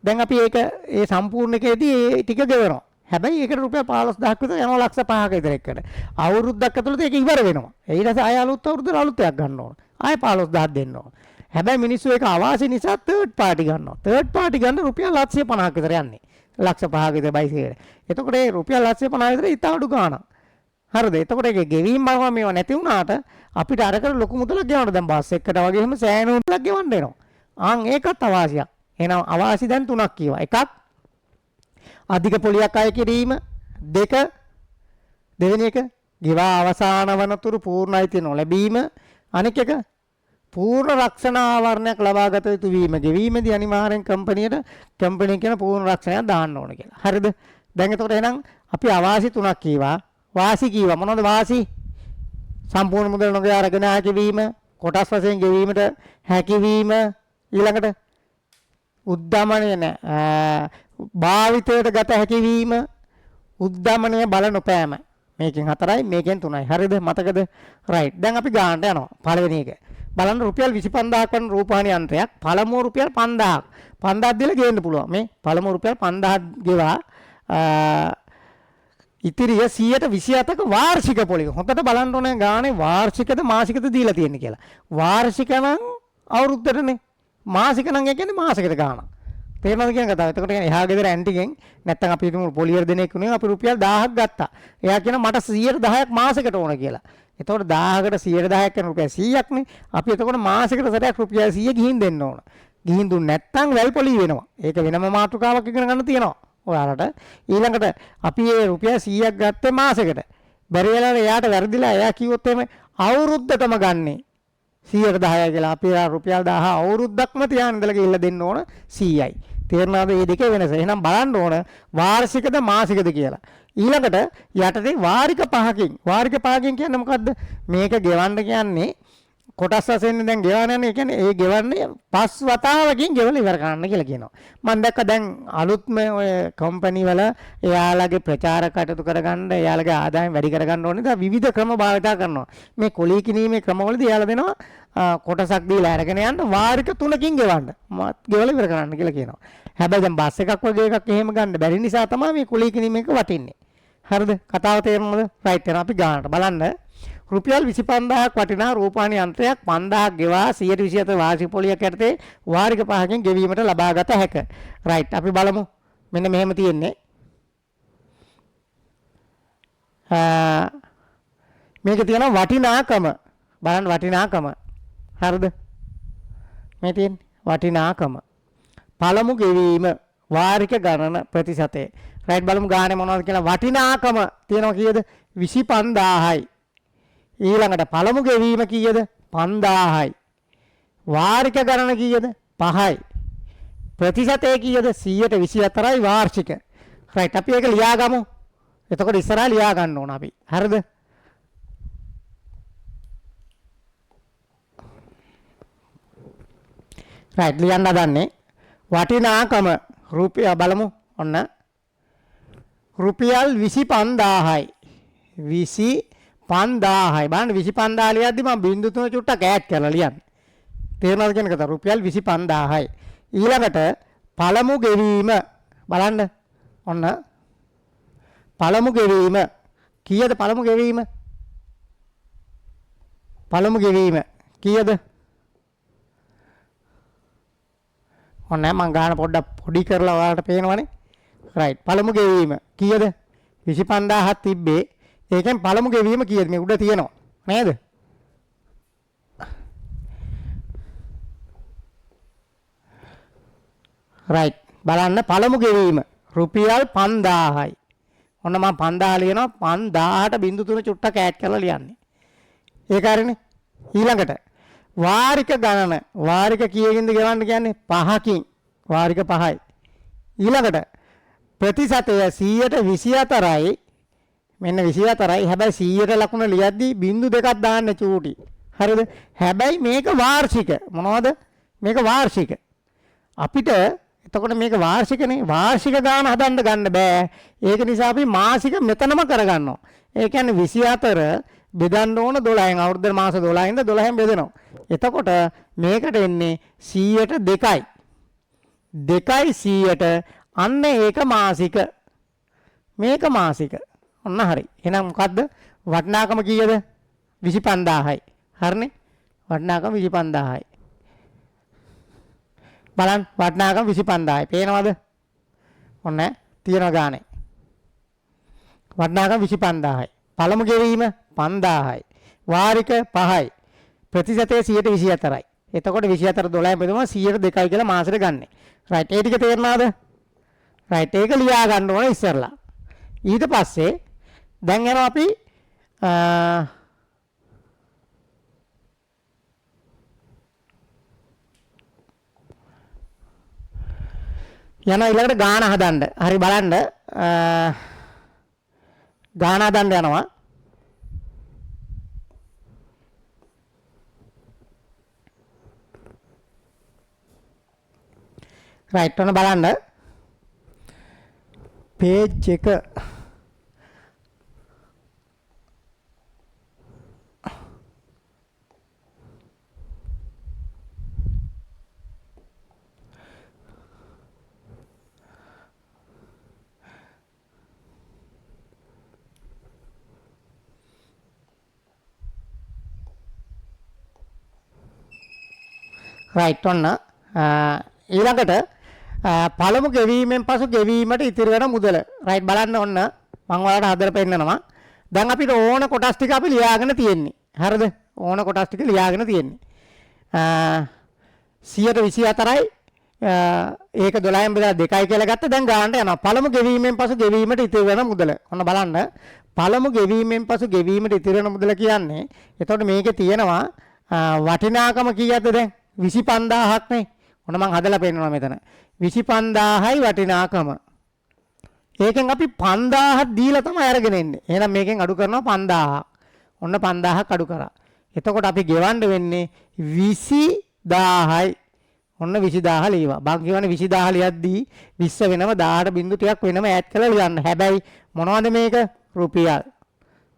දැන් අපි ඒක ඒ සම්පූර්ණ එකේදී ඒ ටික ගෙවනවා. හැබැයි ඒකට රුපියල් 15000ක් විතර යනවා ලක්ෂ 5ක විතර එකට. අවුරුද්දක් ඇතුළත ඒක ඉවර වෙනවා. ඊට පස්සේ ආය අලුත් අවුරුද්දට අලුත් එකක් ගන්න ඕන. ආය 15000ක් දෙන්න ඕන. හැබැයි මිනිස්සු ඒක අවාසි නිසා තර්ඩ් පාටි ගන්නවා. තර්ඩ් පාටි ගන්න රුපියල් 750ක් විතර යන්නේ. ලක්ෂ 5ක විතර බයිසිකලෙට. එතකොට ඒ රුපියල් 850 විතර ඊට අඩු ගාණක්. හරිද? එතකොට ඒකේ ගෙවීම් බලනවා මේවා නැති වුණාට අපිට අරකට ලොකු මුදලක් ගෙවන්න දැන් බස් එකකට වගේ එහෙම සෑහෙන මුදලක් ගෙවන්න වෙනවා. ඒකත් අවාසියක්. එහෙනම් අවාසි දැන් තුනක් කියවා. එකක් අධික පොලියක් අය කිරීම. දෙවෙනි එක ගෙවා අවසාන වනතුරු පූර්ණ අයිතිය නොලැබීම. අනෙක් එක පූර්ණ රක්ෂණ ආවරණයක් ලබාගත යුතු වීම. ගෙවීමේදී අනිවාර්යෙන් කම්පැනි කියන පූර්ණ රක්ෂණයක් දාන්න ඕන කියලා. හරිද? දැන් එතකොට එහෙනම් අපි අවාසි තුනක් කීවා. වාසි කීවා. මොනවද වාසි? සම්පූර්ණ මුදල් නොගෙන අරගෙන හැකියවීම, කොටස් වශයෙන් ගෙවීමට හැකියවීම, ඊළඟට උද්දමනය භාවිතයට ගත හැකියවීම, උද්දමනය බල නොපෑම. මේකෙන් 4යි මේකෙන් 3යි. හරිද? මතකද? රයිට්. දැන් අපි ගානට යනවා. පළවෙනි එක. බලන්න රුපියල් 25000ක් වන රූපවාහිනි යන්ත්‍රයක් පළමුව රුපියල් 5000ක්. 5000ක් දීලා ගේන්න පුළුවන්. මේ පළමුව රුපියල් 5000ක් ගෙවා ඉතිරිය 127ක වාර්ෂික පොලිය. හොඳට බලන්න ඕනේ ගානේ වාර්ෂිකද මාසිකද දීලා තියෙන්නේ කියලා. වාර්ෂික නම් අවුරුද්දටනේ. මාසික නම් ඒ කියන්නේ මාසෙකට ගාණක්. තේරෙනවද කියන කතාව? එතකොට කියන්නේ එහා ගෙදර ඇන්ටිගෙන් නැත්තම් අපි හිතමු පොලියර් දෙනෙක් උනේ අපි රුපියල් 1000ක් ගත්තා. එයා කියන මට 110ක් මාසෙකට ඕන කියලා. එතකොට 1000කට 110ක් කියන රුපියල් 100ක් නේ. අපි එතකොට මාසෙකට සැරයක් රුපියල් 100 ගිහින් දෙන්න ඕන. ගිහින් දුන්නේ නැත්තම් වැල් පොලි වෙනවා. ඒක වෙනම මාතෘකාවක් ඉගෙන ගන්න තියෙනවා. ඔයාලට ඊළඟට අපි මේ රුපියල් 100ක් ගත්තේ මාසෙකට. බැරි වෙලාවට එයාට වැරදිලා එයා කිව්වොත් එහෙම අවුරුද්දටම ගන්නේ 110යි කියලා. අපි රුපියල් 1000 අවුරුද්දක්ම තියාගෙන ඉඳලා ගිහිල්ලා දෙන්න ඕන 100යි. තේරෙනවද මේ දෙකේ වෙනස? එහෙනම් බලන්න ඕන වාර්ෂිකද මාසිකද කියලා. ඊළඟට යටතේ වාරික පහකින් කියන්නේ මොකද්ද? මේක ගෙවන්න කියන්නේ කොටස් වශයෙන් දැන් ගෙවන්න යන්නේ. ඒ කියන්නේ ඒ ගෙවන්නේ 5 වතාවකින් ගෙවලා ඉවර කරන්න කියලා කියනවා. මම දැක්ක දැන් අලුත්ම ඔය කම්පැනි වල එයාලගේ ප්‍රචාර කටයුතු කරගන්න, එයාලගේ ආදායම් වැඩි කරගන්න ඕනේ දා විවිධ ක්‍රම භාවිතා කරනවා. මේ කොලී කිනීමේ ක්‍රමවලදී එයාලා දෙනවා කොටසක් දීලා අරගෙන යන්න වාරික 3කින් ගෙවන්න. ගෙවලා ඉවර කරන්න කියලා කියනවා. හැබැයි දැන් බස් එකක් වගේ එකක් එහෙම ගන්න බැරි නිසා තමයි මේ කොලී කිනීම එක වටින්නේ. හරිද? කතාව තේරෙනවද? රයිට් එක අපි ගානට බලන්න. රුපියල් 25000ක් වටිනා රූපවාහිනි යන්ත්‍රයක් 5000ක් ගෙවා 127 වාර්ෂික පොලියක් යටතේ වාරික 5කින් ගෙවීමට ලබාගත හැක. රයිට් අපි බලමු. මෙන්න මෙහෙම තියෙන්නේ. මේක තියෙන වටිනාකම. බලන්න වටිනාකම. හරිද? මේ තියෙන්නේ වටිනාකම. පළමු ගෙවීම වාරික ගණන ප්‍රතිශතය. රයිට් බලමු ගානේ මොනවද කියලා. වටිනාකම තියෙනවා කීයද? 25000යි. ඊළඟට පළමු ගෙවීම කීයද? 5000යි. වාරික ගණන කීයද? 5යි. ප්‍රතිශතය කීයද? 124යි වාර්ෂික. රයිට් අපි ඒක ලියාගමු. එතකොට ඉස්සරහා ලියා ගන්න ඕන අපි. හරිද? රයිට් ලියන්න හදන්නේ වටිනාකම රුපියල් බලමු. ඔන්න රුපියල් 25000යි. 25000යි. බලන්න 25000 ලියද්දි මම බිංදු තුන චුට්ටක් ඈඩ් කරලා ලියන්නේ. තේරෙනවද කියන කතාව? රුපියල් 25000යි. ඊළඟට පළමු ගෙවීම බලන්න. ඔන්න පළමු ගෙවීම කීයද? පළමු ගෙවීම කීයද? ඔන්න මම ගාන පොඩ්ඩක් පොඩි කරලා ඔයාලට පේනවනේ. රයිට් පළමු ගෙවීම කීයද? 25000ක් තිබ්බේ. ඒකෙන් පළමු ගෙවීම කීයද? මේ උඩ තියෙනවා නේද? රයිට් බලන්න පළමු ගෙවීම රුපියල් 5000යි. ඔන්න මම 5000 ලියනවා. 5000ට බිංදු තුන චුට්ටක් ඈඩ් කරලා ලියන්නේ. ඒක හරිනේ. ඊළඟට වාරික ගණන. වාරික කීයකින්ද ගෙවන්න කියන්නේ? 5කින්. වාරික 5යි. ඊළඟට ප්‍රතිශතය 124යි. මෙන්න 24යි. හැබැයි 100ට ලකුණ ලියද්දී බිංදු දෙකක් දාන්න චූටි. හරිද? හැබැයි මේක වාර්ෂික. මොනවද? මේක වාර්ෂික. අපිට එතකොට මේක වාර්ෂිකනේ. වාර්ෂික ගාන හදන්න ගන්න බෑ. ඒක නිසා අපි මාසික මෙතනම කරගන්නවා. ඒ කියන්නේ 24 බෙදන්න ඕන 12න්. අවුරුද්ද මාස 12න්ද 12න් බෙදනවා. එතකොට මේකට එන්නේ 100ට 2යි. 2යි 100ට අන්න ඒක මාසික. මේක මාසික. ඔන්න හරි. එහෙනම් මොකද්ද? වටිනාකම කීයද? 25000යි. හරිනේ? වටිනාකම 25000යි. බලන්න වටිනාකම 25000යි. පේනවද? ඔන්න තියෙන ගානේ. වටිනාකම 25000යි. පළමු ගෙවීම 5000යි. වාරික 5යි. ප්‍රතිශතය 124යි. එතකොට 24 12 බෙදුවම 102යි කියලා මාසෙට ගන්නෙ. රයිට්. ඒ ටික තේරෙනවද? රයිට්. ඒක ලියා ගන්න ඕනේ ඉස්සෙල්ලා. ඊට පස්සේ දැන් යනවා අපි යනවා ඊළඟට ගාන හදන්න. හරි බලන්න. ගාන හදන්න යනවා. රයිට් ඔන්න බලන්න. පේජ් එක රයිට් ඔන්න ඊළඟට පළමු ගෙවීමෙන් පසු ගෙවීමට ඉතිරි වෙන මුදල. රයිට් බලන්න ඔන්න මම ඔයාලට හදලා පෙන්නනවා. දැන් අපිට ඕන කොටස් ටික අපි ලියාගෙන තියෙන්නේ. හරිද? ඕන කොටස් ටික ලියාගෙන තියෙන්නේ. 124යි ඒක 12න් බෙදලා 2යි කියලා ගත්ත. දැන් ගානට යනවා. පළමු ගෙවීමෙන් පසු ගෙවීමට ඉතිරි වෙන මුදල. ඔන්න බලන්න. පළමු ගෙවීමෙන් පසු ගෙවීමට ඉතිරි වෙන මුදල කියන්නේ එතකොට මේකේ තියෙනවා වටිනාකම කීයද දැන්? 25000ක් නේ. ඔන්න මම හදලා පෙන්නනවා මෙතන. 25000යි වටිනාකම. ඒකෙන් අපි 5000ක් දීලා තමයි අරගෙන එන්නේ. එහෙනම් මේකෙන් අඩු කරනවා 5000ක්. ඔන්න 5000ක් අඩු කරා. එතකොට අපි ගෙවන්න වෙන්නේ 20000යි. ඔන්න 20000 ලියවා. බං කියවනේ 20000 ලියද්දී 20 වෙනම 10ට බින්දු ටිකක් වෙනම ඈඩ් කරලා ලියන්න. හැබැයි මොනවද මේක? රුපියල්.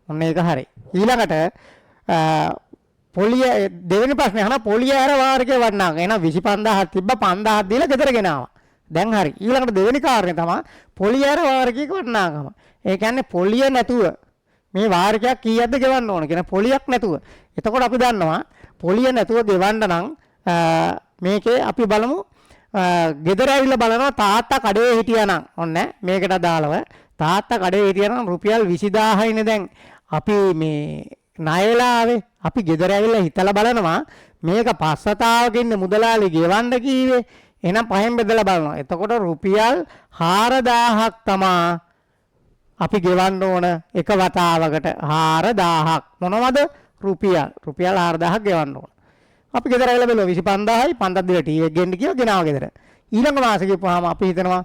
ඔන්න ඒක හරි. ඊළඟට පොලිය දෙවෙනි ප්‍රශ්නේ අහන පොලිය ඇර වාරිකේ වටනාක. එහෙනම් 25000ක් තිබ්බ 5000ක් දීලා ගෙදර ගෙනාවා. දැන් හරි. ඊළඟට දෙවෙනි කාරණේ තමයි පොලිය ඇර වාරිකයක වටනාකම. ඒ කියන්නේ පොලිය නැතුව මේ වාරිකයක් කීයක්ද ගෙවන්න ඕන කියන පොලියක් නැතුව. එතකොට අපි දන්නවා පොලිය නැතුව ගෙවන්න නම් මේකේ අපි බලමු ගෙදර ඇවිල්ලා බලනවා තාත්තා කඩේ හිටියානම් ඔන්න මේකට අදාළව තාත්තා කඩේ හිටියානම් රුපියල් 20000යිනේ දැන් අපි මේ ණයලාවේ අපි ගෙදර ඇවිල්ලා හිතලා බලනවා මේක පස්සතාවක ඉන්න මුදලාලි ගෙවන්න කීවේ. එහෙනම් පහෙන් බෙදලා බලනවා. එතකොට රුපියල් 4000ක් තමා අපි ගෙවන්න ඕන එක වතාවකට. 4000ක් මොනවද? රුපියල් 4000ක් ගෙවන්න ඕන. අපි ගෙදර ඇවිල්ලා බලුවා 25000යි 5000 දෙලා ටී එක ගෙන්න කියලා ගෙනාවා ගෙදර. ඊළඟ මාසෙ ගිහුවාම අපි හිතනවා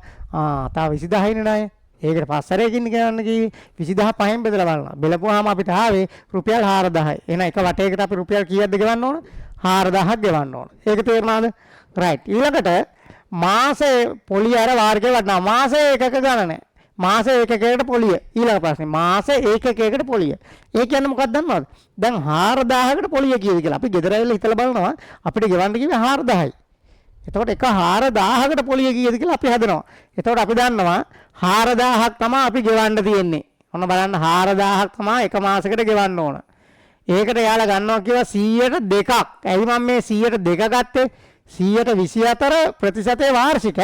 තාම 20000යිනේ ණය. ඒකට පස්සරයකින් ගන්න කිව්වේ 20000 පහෙන් බෙදලා බලනවා. බෙලපුවාම අපිට ආවේ රුපියල් 4000යි. එහෙනම් එක වටයකට අපි රුපියල් කීයක්ද ගෙවන්න ඕන? 4000ක් ගෙවන්න ඕන. ඒක තේරුණාද? රයිට්. ඊළඟට මාසේ පොලිය අර වාර්ගය වටනවා. මාසේ එකක ගණන. මාසේ ඒකකයකට පොලිය. ඊළඟ ප්‍රශ්නේ මාසේ ඒකකයකට පොලිය. ඒ කියන්නේ මොකක්ද දන්නවද? දැන් 4000කට පොලිය කීයද කියලා අපි ගෙදර ඇවිල්ලා හිතලා බලනවා. අපිට ගෙවන්න කිව්වේ 4000යි. එතකොට එක 4000කට පොලිය කීයද කියලා අපි හදනවා. එතකොට අපි දන්නවා 4000ක් තමයි අපි ගෙවන්න තියෙන්නේ. ඔන්න බලන්න 4000ක් තමයි එක මාසයකට ගෙවන්න ඕන. ඒකට යාලා ගන්නවා කියලා 100ට 2ක්. ඇයි මම මේ 100ට 2 ගත්තේ? 124 ප්‍රතිශතයේ වාර්ෂික.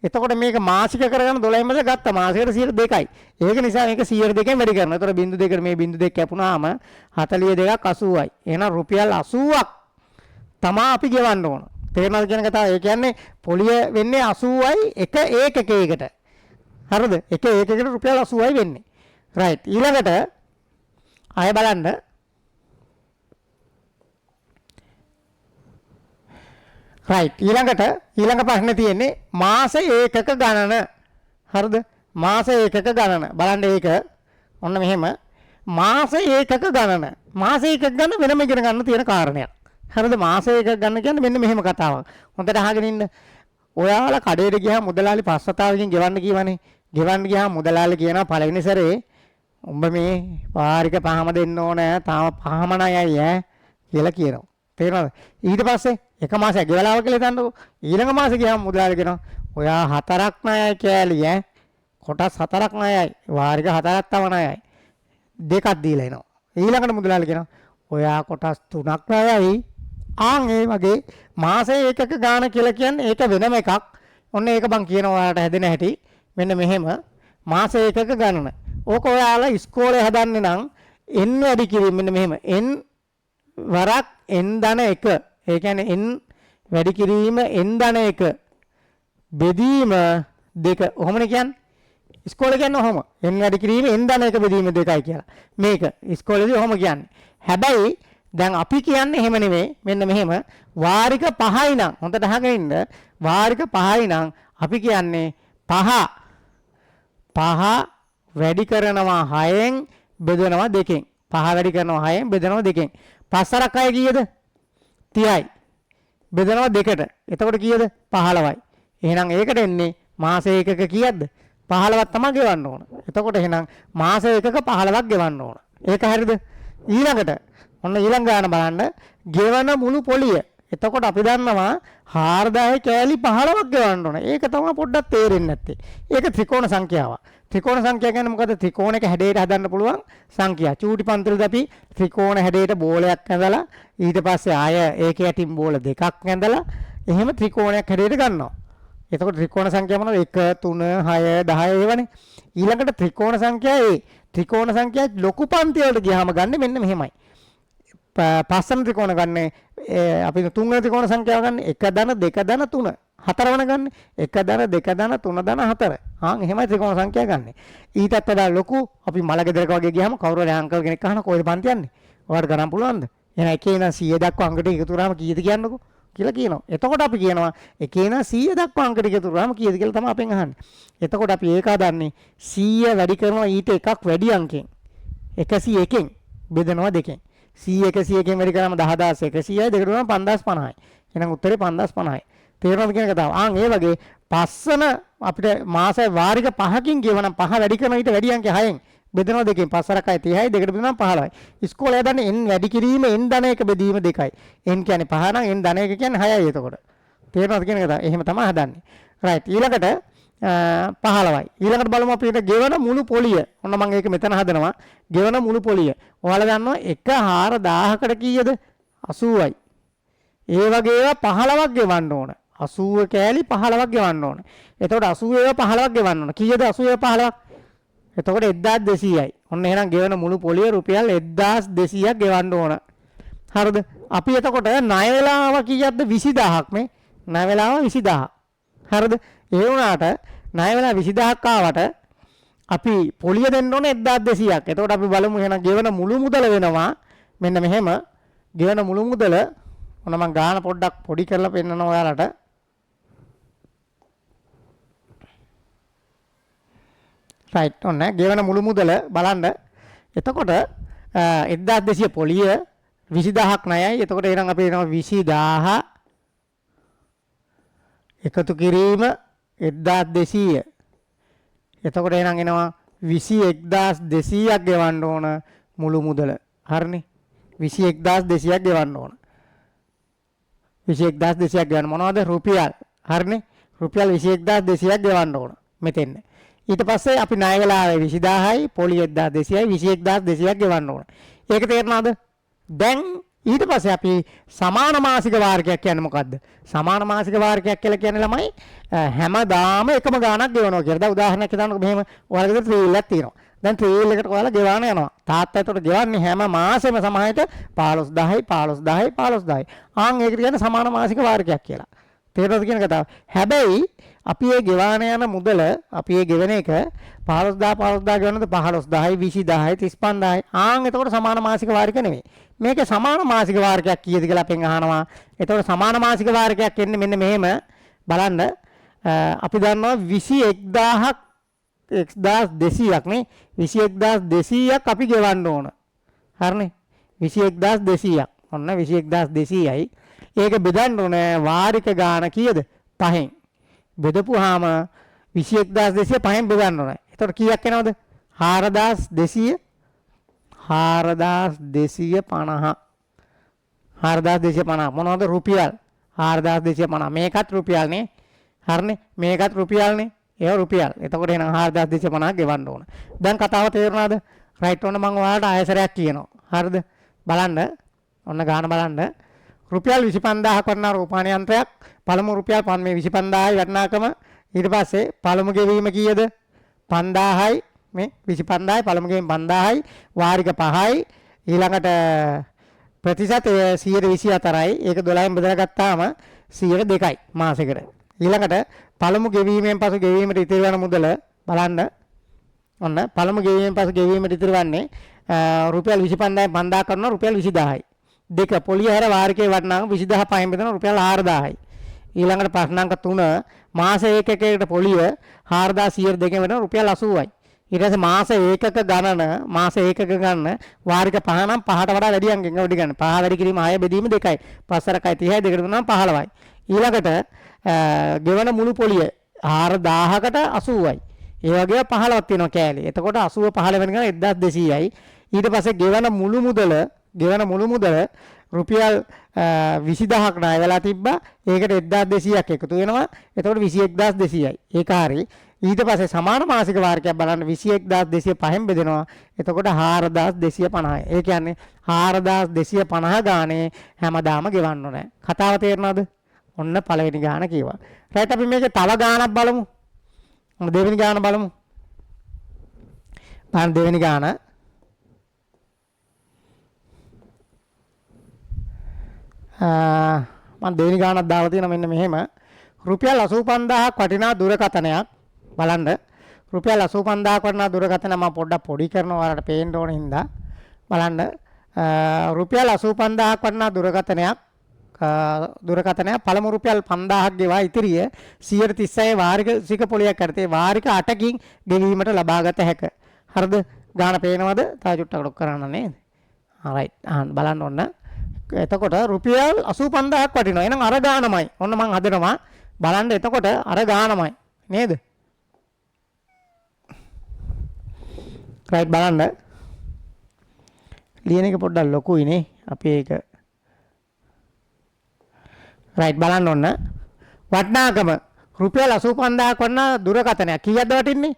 එතකොට මේක මාසික කරගෙන 12 මාස ගත්තා. මාසයකට 102යි. ඒක නිසා මේක 102කින් වැඩි කරනවා. එතකොට බින්දු දෙකට මේ බින්දු දෙක කැපුණාම 42ක් 80යි. එහෙනම් රුපියල් 80ක් තමයි අපි ගෙවන්න ඕන. තේරෙනවද කියන කතාව? ඒ කියන්නේ පොලිය වෙන්නේ 80යි එක ඒකකයකට. හරිද? එක ඒකකයකට රුපියල් 80යි වෙන්නේ. රයිට්. ඊළඟට ආය බලන්න. රයිට්. ඊළඟ ප්‍රශ්නේ තියෙන්නේ මාස ඒකක ගණන. හරිද? මාස ඒකක ගණන. බලන්න ඒක. ඔන්න මෙහෙම. මාස ඒකක ගණන. මාස ඒකක ගණන වෙනම ඉගෙන ගන්න තියෙන කාරණයක්. හරිද? මාස ඒකක ගණන කියන්නේ මෙන්න මෙහෙම කතාවක්. හොඳට අහගෙන ඉන්න. ඔයාලා කඩේට ගියාම මුදලාලි පස්සතාවකින් ගෙවන්න කියවනේ. ගෙවන්න ගියාම මුදලාලි කියනවා පළවෙනි සැරේ උඹ මේ වාරික පහම දෙන්න ඕන තාම පහම ණයයි ඈ කියලා කියනවා. තේරෙනවද? ඊට පස්සේ එක මාසයක් ගෙවලාව කියලා හිතන්නකෝ. ඊළඟ මාසෙ ගියාම මුදලාලි කියනවා ඔයා 4ක් ණයයි කෑලි ඈ. කොටස් 4ක් ණයයි. වාරික 4ක් තව ණයයි. දෙකක් දීලා එනවා. ඊළඟට මුදලාලි කියනවා ඔයා කොටස් 3ක් ණයයි. ආන් ඒ වගේ මාසෙ ඒකක ගාන කියලා කියන්නේ ඒක වෙනම එකක්. ඔන්න ඒක බං කියනවා ඔයාලට හැදෙන හැටි. මෙන්න මෙහෙම මාස එකක ගණන. ඕක ඔයාලා ඉස්කෝලේ හදන්නේ නම් n වැඩි කිරීම මෙන්න මෙහෙම n වරක් n ධන 1. ඒ කියන්නේ n වැඩි කිරීම n ධන 1 බෙදීම 2. ඔහොමනේ කියන්නේ. ඉස්කෝලේ කියන්නේ ඔහොම. n වැඩි කිරීම n ධන 1 බෙදීම 2යි කියලා. මේක ඉස්කෝලේදී ඔහොම කියන්නේ. හැබැයි දැන් අපි කියන්නේ එහෙම නෙමෙයි. මෙන්න මෙහෙම වාරික 5යි නම් හොඳට අහගෙන ඉන්න. වාරික 5යි නම් අපි කියන්නේ 5 වැඩි කරනවා 6න් බෙදනවා 2න්. 5 වැඩි කරනවා 6න් බෙදනවා 2න්. 5 අරක් 6 කීයද? 30යි. බෙදනවා 2ට. එතකොට කීයද? 15යි. එහෙනම් ඒකට එන්නේ මාස එකක කීයක්ද? 15ක් තමයි ගෙවන්න ඕන. එතකොට එහෙනම් මාස එකක 15ක් ගෙවන්න ඕන. ඒක හරියද? ඊළඟට ඔන්න ඊළඟ ගාන බලන්න. ගෙවන මුළු පොලිය. එතකොට අපි දන්නවා 4000 කෑලි 15ක් ගෙවන්න ඕන. ඒක තමයි පොඩ්ඩක් තේරෙන්නේ නැත්තේ. ඒක ත්‍රිකෝණ සංඛ්‍යාවක්. ත්‍රිකෝණ සංඛ්‍යාව කියන්නේ මොකද? ත්‍රිකෝණයක හැඩයට හදන්න පුළුවන් සංඛ්‍යා. චූටි පන්තිවලදී අපි ත්‍රිකෝණ හැඩයට බෝලයක් ඇඳලා ඊට පස්සේ ආය ඒකේ යටින් බෝල දෙකක් ඇඳලා එහෙම ත්‍රිකෝණයක් හැඩයට ගන්නවා. එතකොට ත්‍රිකෝණ සංඛ්‍යාව මොනවද? 1 3 6 10 ඒවනේ. ඊළඟට ත්‍රිකෝණ සංඛ්‍යාව ඒ ත්‍රිකෝණ සංඛ්‍යාව ලොකු පන්ති වලට ගියාම ගන්න මෙන්න මෙහෙමයි. පස්සන ත්‍රිකෝණ ගන්න අපි තුන්වෙනි ත්‍රිකෝණ සංඛ්‍යාව ගන්න 1 ධන 2 ධන 3 හතරවන ගන්න 1 ධන 2 ධන 3 ධන 4. එහෙමයි ත්‍රිකෝණ සංඛ්‍යාව ගන්න. ඊටත් වඩා ලොකු අපි මල ගෙදරක වගේ ගියාම කවුරු හරි අංකල් කෙනෙක් අහන කොයිද පන්ති යන්නේ? ඔයාලට ගණන් පුළුවන්ද? එහෙනම් එකේ ඉඳන් 100 දක්වා අංක ටික එකතු කරාම කීයද කියන්නකෝ කියලා කියනවා. එතකොට අපි කියනවා එකේ ඉඳන් 100 දක්වා අංක ටික එකතු කරාම කීයද කියලා තමයි අපෙන් අහන්නේ. එතකොට අපි ඒක හදන්නේ 100 වැඩි කරනවා ඊට එකක් වැඩි අංකෙන් 101කින් බෙදනවා 2කින්. 100 101කින් වැඩි කරාම 10100යි දෙකට ගාන 5050යි. එහෙනම් උත්තරේ 5050යි. තේරෙනවද කියන කතාව? ඒ වගේ පස්සන අපිට මාසය වාරික 5කින් ගෙවනම් 5 වැඩි කරන ඊට වැඩි අංක 6න් බෙදනවා 2කින් 5 අරකයි 30යි දෙකට බෙදනවා 15යි. ඉස්කෝලේ හදන්නේ n වැඩි කිරීම n ධන 1 බෙදීම 2යි. n කියන්නේ 5 නම් n ධන 1 කියන්නේ 6යි එතකොට. තේරෙනවද කියන කතාව? එහෙම තමයි හදන්නේ. රයිට්. ඊළඟට 15යි. ඊළඟට බලමු අපිට ගෙවන මුළු පොලිය. ඔන්න මම ඒක මෙතන හදනවා. ගෙවන මුළු පොලිය. ඔයාලා දන්නවා 1/4000කට කීයද? 80යි. ඒ වගේ ඒවා 15ක් ගෙවන්න ඕන. 80 කෑලි 15ක් ගෙවන්න ඕන. එතකොට 80 ඒවා 15ක් ගෙවන්න ඕන. කීයද 80 15ක්? එතකොට 1200යි. ඔන්න එහෙනම් ගෙවන මුළු පොලිය රුපියල් 1200ක් ගෙවන්න ඕන. හරිද? අපි එතකොට ණය වේලාව කීයක්ද? 20000ක් මේ. ණය වේලාව 20000. හරිද? ඒ වුණාට ණය වේලාව 20000ක් ආවට අපි පොලිය දෙන්න ඕනේ 1200ක්. එතකොට අපි බලමු එහෙනම් ගෙවන මුළු මුදල වෙනවා මෙන්න මෙහෙම. ගෙවන මුළු මුදල ඔන්න මම ගාන පොඩ්ඩක් පොඩි කරලා පෙන්නනවා ඔයාලට. රයිට් ඔන්න ගෙවන මුළු මුදල බලන්න. එතකොට 1200 පොලිය 20000ක් ණයයි. එතකොට එහෙනම් අපි එනවා 20000 එකතු කිරීම 1200. එතකොට එහෙනම් එනවා 21200ක් ගෙවන්න ඕන මුළු මුදල. හරිනේ. 21200ක් ගෙවන්න ඕන. 21200ක් ගෙවන්න මොනවද? රුපියල්. හරිනේ. රුපියල් 21200ක් ගෙවන්න ඕන මෙතෙන්. ඊට පස්සේ අපි ණය වෙලාවේ 20000යි පොලිය 1200යි 21200ක් ගෙවන්න ඕන. ඒක තේරෙනවද? දැන් ඊට පස්සේ අපි සමාන මාසික වාරිකයක් කියන්නේ මොකද්ද? සමාන මාසික වාරිකයක් කියලා කියන්නේ ළමයි හැමදාම එකම ගාණක් ගෙවනවා කියලා. දැන් උදාහරණයක් හිතන්නකෝ මෙහෙම ඔයාලගේ ගෙදර ත්‍රිවිල් එකක් තියෙනවා. දැන් ත්‍රිවිල් එකට ඔයාලා ගෙවාන යනවා. තාත්තා ඒතකොට ගෙවන්නේ හැම මාසෙම සමහරට 15000යි 15000යි 15000යි. ඒකට කියන්නේ සමාන මාසික වාරිකයක් කියලා. තේරෙනවද කියන කතාව? හැබැයි අපි මේ ගෙවාන යන මුදල අපි මේ ගෙවන එක 15000 ගෙවනද 15000යි 20000යි 35000යි. එතකොට සමාන මාසික වාරික නෙමෙයි. මේක සමාන මාසික වාරිකයක් කීයද කියලා අපෙන් අහනවා. එතකොට සමාන මාසික වාරිකයක් එන්නේ මෙන්න මෙහෙම බලන්න. අපි දන්නවා 21000ක් 1200ක් නේ. 21200ක් අපි ගෙවන්න ඕන. හරිනේ. 21200ක්. ඔන්න 21200යි. ඒක බෙදන්න ඕනේ වාරික ගාන කීයද? 5න්. බෙදපුවාම 21200 5න් බෙදන්න ඕනේ. එතකොට කීයක් එනවද? 4200 4250 4250 මොනවද? රුපියල් 4250. මේකත් රුපියල් නේ. හරිනේ. මේකත් රුපියල් නේ. ඒක රුපියල්. එතකොට එහෙනම් 4250 ගෙවන්න ඕන. දැන් කතාව තේරුණාද? රයිට් ඔන්න මම ඔයාලට ආයසරයක් කියනවා. හරිද? බලන්න. ඔන්න ගාන බලන්න. රුපියල් 25000ක් වටිනා රූපවාහිනී යන්ත්‍රයක් පළමු රුපියල් 25000යි වටිනාකම ඊට පස්සේ පළමු ගෙවීම කීයද 5000යි මේ 25000යි පළමු ගෙවීම 5000යි වාරික 5යි ඊළඟට ප්‍රතිශත 124යි ඒක 12න් බෙදලා ගත්තාම 102යි මාසෙකට ඊළඟට පළමු ගෙවීමෙන් පසු ගෙවීමට ඉතිරි වෙන මුදල බලන්න ඔන්න පළමු ගෙවීමෙන් පසු ගෙවීමට ඉතිරි වන්නේ රුපියල් 25000න් 5000 කරනවා රුපියල් 20000යි දෙක පොලිය හැර වාරිකයේ වටිනාකම 20000 පහෙන් බෙදනවා රුපියල් 4000යි ඊළඟට ප්‍රශ්නාංක 3 මාස ඒකකයකට පොලිය 4100 දෙකෙන් වෙනවා රුපියල් 80යි ඊට පස්සේ මාස ඒකක ගණන වාරික 5 නම් 5ට වඩා වැඩි අංකෙන් වැඩි ගන්න 5 වැඩි කිරීම 6 බෙදීම 2යි 5 30යි දෙකට දුන්නාම 15යි ඊළඟට ගෙවන මුළු පොලිය 4000කට 80යි ඒ වගේ 15ක් තියෙනවා කෑලි එතකොට 80 15 වෙන ගණන් 1200යි ඊට පස්සේ ගෙවන මුළු මුදල රුපියල් 20000ක් ණය වෙලා තිබ්බා ඒකට 1200ක් එකතු වෙනවා එතකොට 21200යි ඒක හරි ඊට පස්සේ සමාන මාසික වාරිකයක් බලන්න 21250න් බෙදෙනවා එතකොට 4250යි ඒ කියන්නේ 4250 ගානේ හැමදාම ගෙවන්න ඕනේ කතාව තේරෙනවද ඔන්න පළවෙනි ගාන කියවා රයිට් අපි මේකේ තව ගානක් බලමු දෙවෙනි ගාන බලමු බලන්න දෙවෙනි ගාන මම දෙවෙනි ගානක් දාලා තියෙනවා මෙන්න මෙහෙම රුපියල් 85000ක් වටිනා දුරකථනයක් බලන්න රුපියල් 85000ක් වටිනා දුරකථන මම පොඩ්ඩක් පොඩි කරනවා ඔයාලට පේන්න ඕන හින්දා බලන්න රුපියල් 85000ක් වටිනා දුරකථනයක් පළමු රුපියල් 5000ක් ගෙවා ඉතිරිය 136 වාර්ෂික පොලියක් යටතේ වාරික 8කින් ගෙවීමට ලබාගත හැක හරිද ගාන පේනවද තව චුට්ටක් ඩොක් කරන්න නේද රයිට් බලන්න ඕන එතකොට රුපියල් 85000ක් වටිනවා. එහෙනම් අර ගානමයි. ඔන්න මම හදනවා. බලන්න එතකොට අර ගානමයි. නේද? රයිට් බලන්න. ලියන එක පොඩ්ඩක් ලොකුයි නේ. අපි ඒක රයිට් බලන්න ඕන. වටිනාකම රුපියල් 85000ක් වටිනා දුරකථනයක්. කීයක්ද වටින්නේ?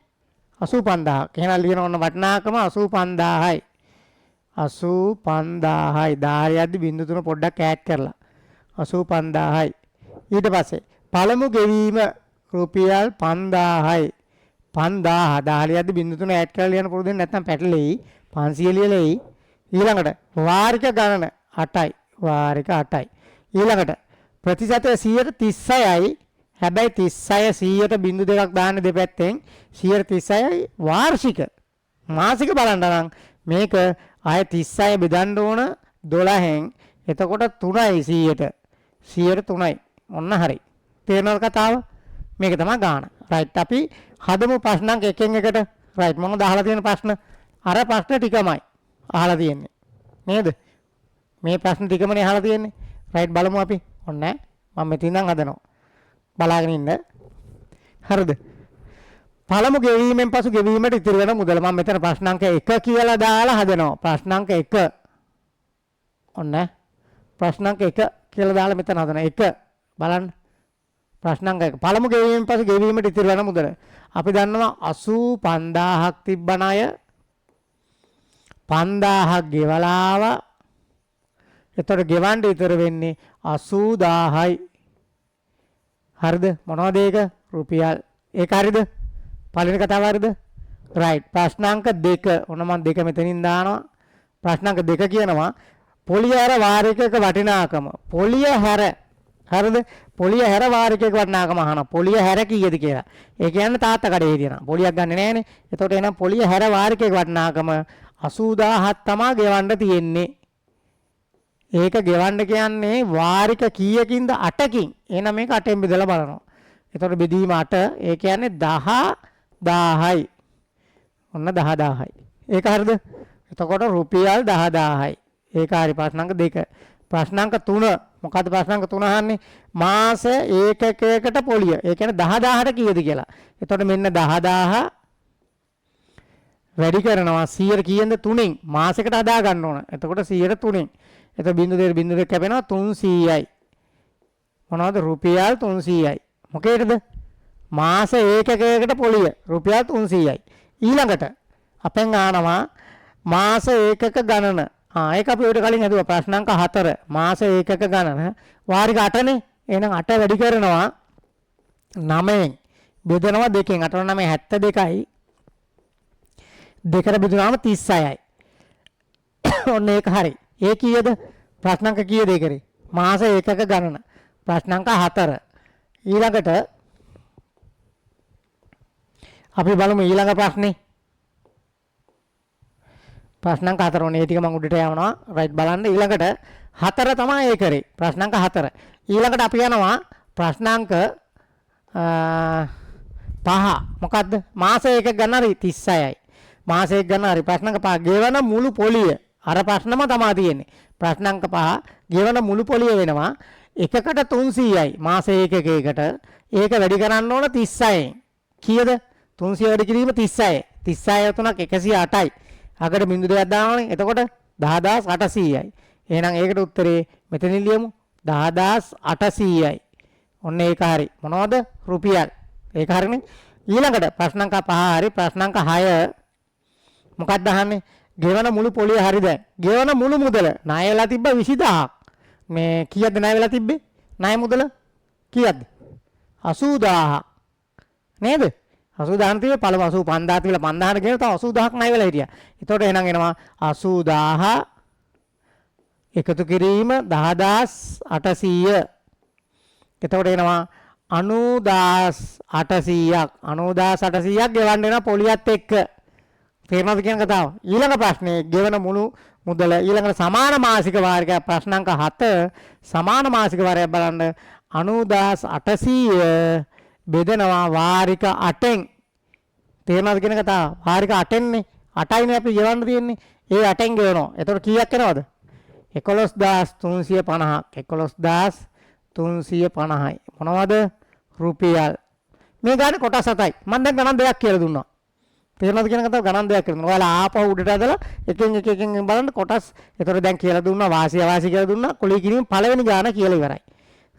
85000ක්. එහෙනම් ලියන ඕන වටිනාකම 85000යි. 85000යි 10 යද්දි බිංදු තුන පොඩ්ඩක් ඈඩ් කරලා 85000යි ඊට පස්සේ පළමු ගෙවීම රුපියල් 5000යි 5000 10 යද්දි බිංදු තුන ඈඩ් කරලා ලියන්න පුරුදු වෙන්න නැත්නම් පැටලෙයි 500 ලියලෙයි ඊළඟට වාරික ගණන 8යි වාරික 8යි ඊළඟට ප්‍රතිශතය 136යි හැබැයි 36 100ට බිංදු දෙකක් දාන්න දෙපැත්තෙන් 136යි වාර්ෂික මාසික බලන්න නම් මේක ආය 36 බෙදන්න ඕන 12න් එතකොට 3යි 100ට 3යි ඔන්න හරි තේරෙනවද කතාව මේක තමයි ගාන රයිට් අපි හදමු ප්‍රශ්නංක එකෙන් එකට රයිට් මම දාලා තියෙන ප්‍රශ්න අර ප්‍රශ්න ටිකමයි අහලා තියෙන්නේ නේද මේ ප්‍රශ්න ටිකමනේ අහලා තියෙන්නේ රයිට් බලමු අපි ඔන්න මම මෙතන ඉඳන් හදනවා බලාගෙන ඉන්න හරිද පළමු ගෙවීමෙන් පසු ගෙවීමට ඉතිරි වෙන මුදල මම මෙතන ප්‍රශ්නාංක 1 කියලා දාලා හදනවා ප්‍රශ්නාංක 1 ඔන්න ප්‍රශ්නාංක 1 කියලා දාලා මෙතන හදනවා 1 බලන්න ප්‍රශ්නාංක 1 පළමු ගෙවීමෙන් පසු ගෙවීමට ඉතිරි වෙන මුදල අපි දන්නවා 85000ක් තිබ්බන අය 5000ක් ගෙවලා ආවා එතකොට ගෙවන්න ඉතුරු වෙන්නේ 80000යි හරිද මොනවද ඒක රුපියල් ඒක හරිද පළවෙනි කතාව හරිද රයිට් ප්‍රශ්නාංක 2 ඔන්න මම 2 මෙතනින් දානවා ප්‍රශ්නාංක 2 කියනවා පොලිය හැර වාරිකයක වටිනාකම පොලිය හැර හරිද පොලිය හැර වාරිකයක වටිනාකම අහනවා පොලිය හැර කීයද කියලා ඒ කියන්නේ තාත්තා කඩේ හිටියනම් පොලියක් ගන්නෙ නෑනේ එතකොට එහෙනම් පොලිය හැර වාරිකයක වටිනාකම 80000ක් තමයි ගෙවන්න තියෙන්නේ ඒක ගෙවන්න කියන්නේ වාරික කීයකින්ද 8කින් එහෙනම් මේක 8ෙන් බෙදලා බලනවා එතකොට බෙදීම 8 ඒ කියන්නේ 10000යි ඔන්න 10000යි ඒක හරිද එතකොට රුපියල් 10000යි ඒක හරි ප්‍රශ්නාංක 2 ප්‍රශ්නාංක 3 මොකද්ද ප්‍රශ්නාංක 3 අහන්නේ මාස ඒකකයකට පොලිය ඒ කියන්නේ 10000ට කීයද කියලා එතකොට මෙන්න 10000 වැඩි කරනවා 100ට කීයෙන්ද 3න් මාසෙකට හදා ගන්න ඕන එතකොට 100ට 3න් එතකොට බිංදු දෙක කැපෙනවා 300යි මොනවද රුපියල් 300යි මොකේද මාස ඒකකයකට පොලිය රුපියල් 300යි ඊළඟට අපෙන් ආනවා මාස ඒකක ගණන ඒක අපි ඔය කලින් හදුවා ප්‍රශ්නාංක 4 මාස ඒකක ගණන වාරික 8නේ එහෙනම් 8 වැඩි කරනවා 9න් බෙදනවා දෙකෙන් 8 9 72යි දෙකට බෙදුනාම 36යි. ඔන්න ඒක හරි. ඒ කීයද? ප්‍රශ්නාංක කීයද ඒකේ? මාස ඒකක ගණන. ප්‍රශ්නාංක 4. ඊළඟට අපි බලමු ඊළඟ ප්‍රශ්නේ. ප්‍රශ්නාංක 4 ඔන්න ඒ ටික මම උඩට යවනවා. රයිට් බලන්න ඊළඟට 4 තමයි ඒ කරේ. ප්‍රශ්නාංක 4. ඊළඟට අපි යනවා ප්‍රශ්නාංක 5. මොකද්ද? මාස එකක ගන්න හරි 36යි. මාස එකක ගන්න හරි ප්‍රශ්නාංක 5 ගෙවන මුළු පොලිය. අර ප්‍රශ්නම තමයි තියෙන්නේ. ප්‍රශ්නාංක 5 ගෙවන මුළු පොලිය වෙනවා එකකට 300යි. මාස ඒකකයකට ඒක වැඩි කරන්න ඕන 36න්. කීයද? 300 වැඩි කිරීම 36. 36 තුනක් 108යි. අකට බිඳු දෙකක් දානවනේ. එතකොට 10800යි. එහෙනම් ඒකට උත්තරේ මෙතනින් ලියමු 10800යි. ඔන්න ඒක හරි. මොනවද? රුපියල්. ඒක හරිනේ. ඊළඟට ප්‍රශ්නාංක 5 හරි ප්‍රශ්නාංක 6 මොකක්ද අහන්නේ? ගෙවන මුළු පොලිය හරිද? ගෙවන මුළු මුදල ණය වෙලා තිබ්බ 20000ක්. මේ කීයද ණය වෙලා තිබ්බේ? ණය මුදල කීයද? 80000ක්. නේද? 80000 තිබ්බේ පළමු 85000 තිබිලා 5000ට ගෙන තව 80000ක් ණය වෙලා හිටියා. එතකොට එහෙනම් එනවා 80000 එකතු කිරීම 10800. එතකොට එනවා 90800ක්. 90800ක් ගෙවන්න වෙන පොලියත් එක්ක. තේරෙනවද කියන කතාව? ඊළඟ ප්‍රශ්නේ ගෙවන මුළු මුදල ඊළඟට සමාන මාසික වාරිකය ප්‍රශ්නාංක 7 සමාන මාසික වාරයක් බලන්න 90800 බෙදනවා වාරික 8න්. තේරෙනවද කියන කතාව? වාරික 8න්නේ 8යිනේ අපි ගෙවන්න තියෙන්නේ. ඒ 8න් ගෙවනවා. එතකොට කීයක් එනවද? 11350ක්. 11350යි. මොනවද? රුපියල්. මේ ගානේ කොටස් 7යි. මම දැන් ගණන් දෙකක් කියලා දුන්නා. තේරෙනවද කියන කතාව? ගණන් දෙකක් කියලා දුන්නා. ඔයාලා ආපහු උඩට ඇදලා එකෙන් බලන්න කොටස්. එතකොට දැන් කියලා දුන්නා වාසිය කියලා දුන්නා. කුලී කිරීම පළවෙනි ගාන කියලා ඉවරයි.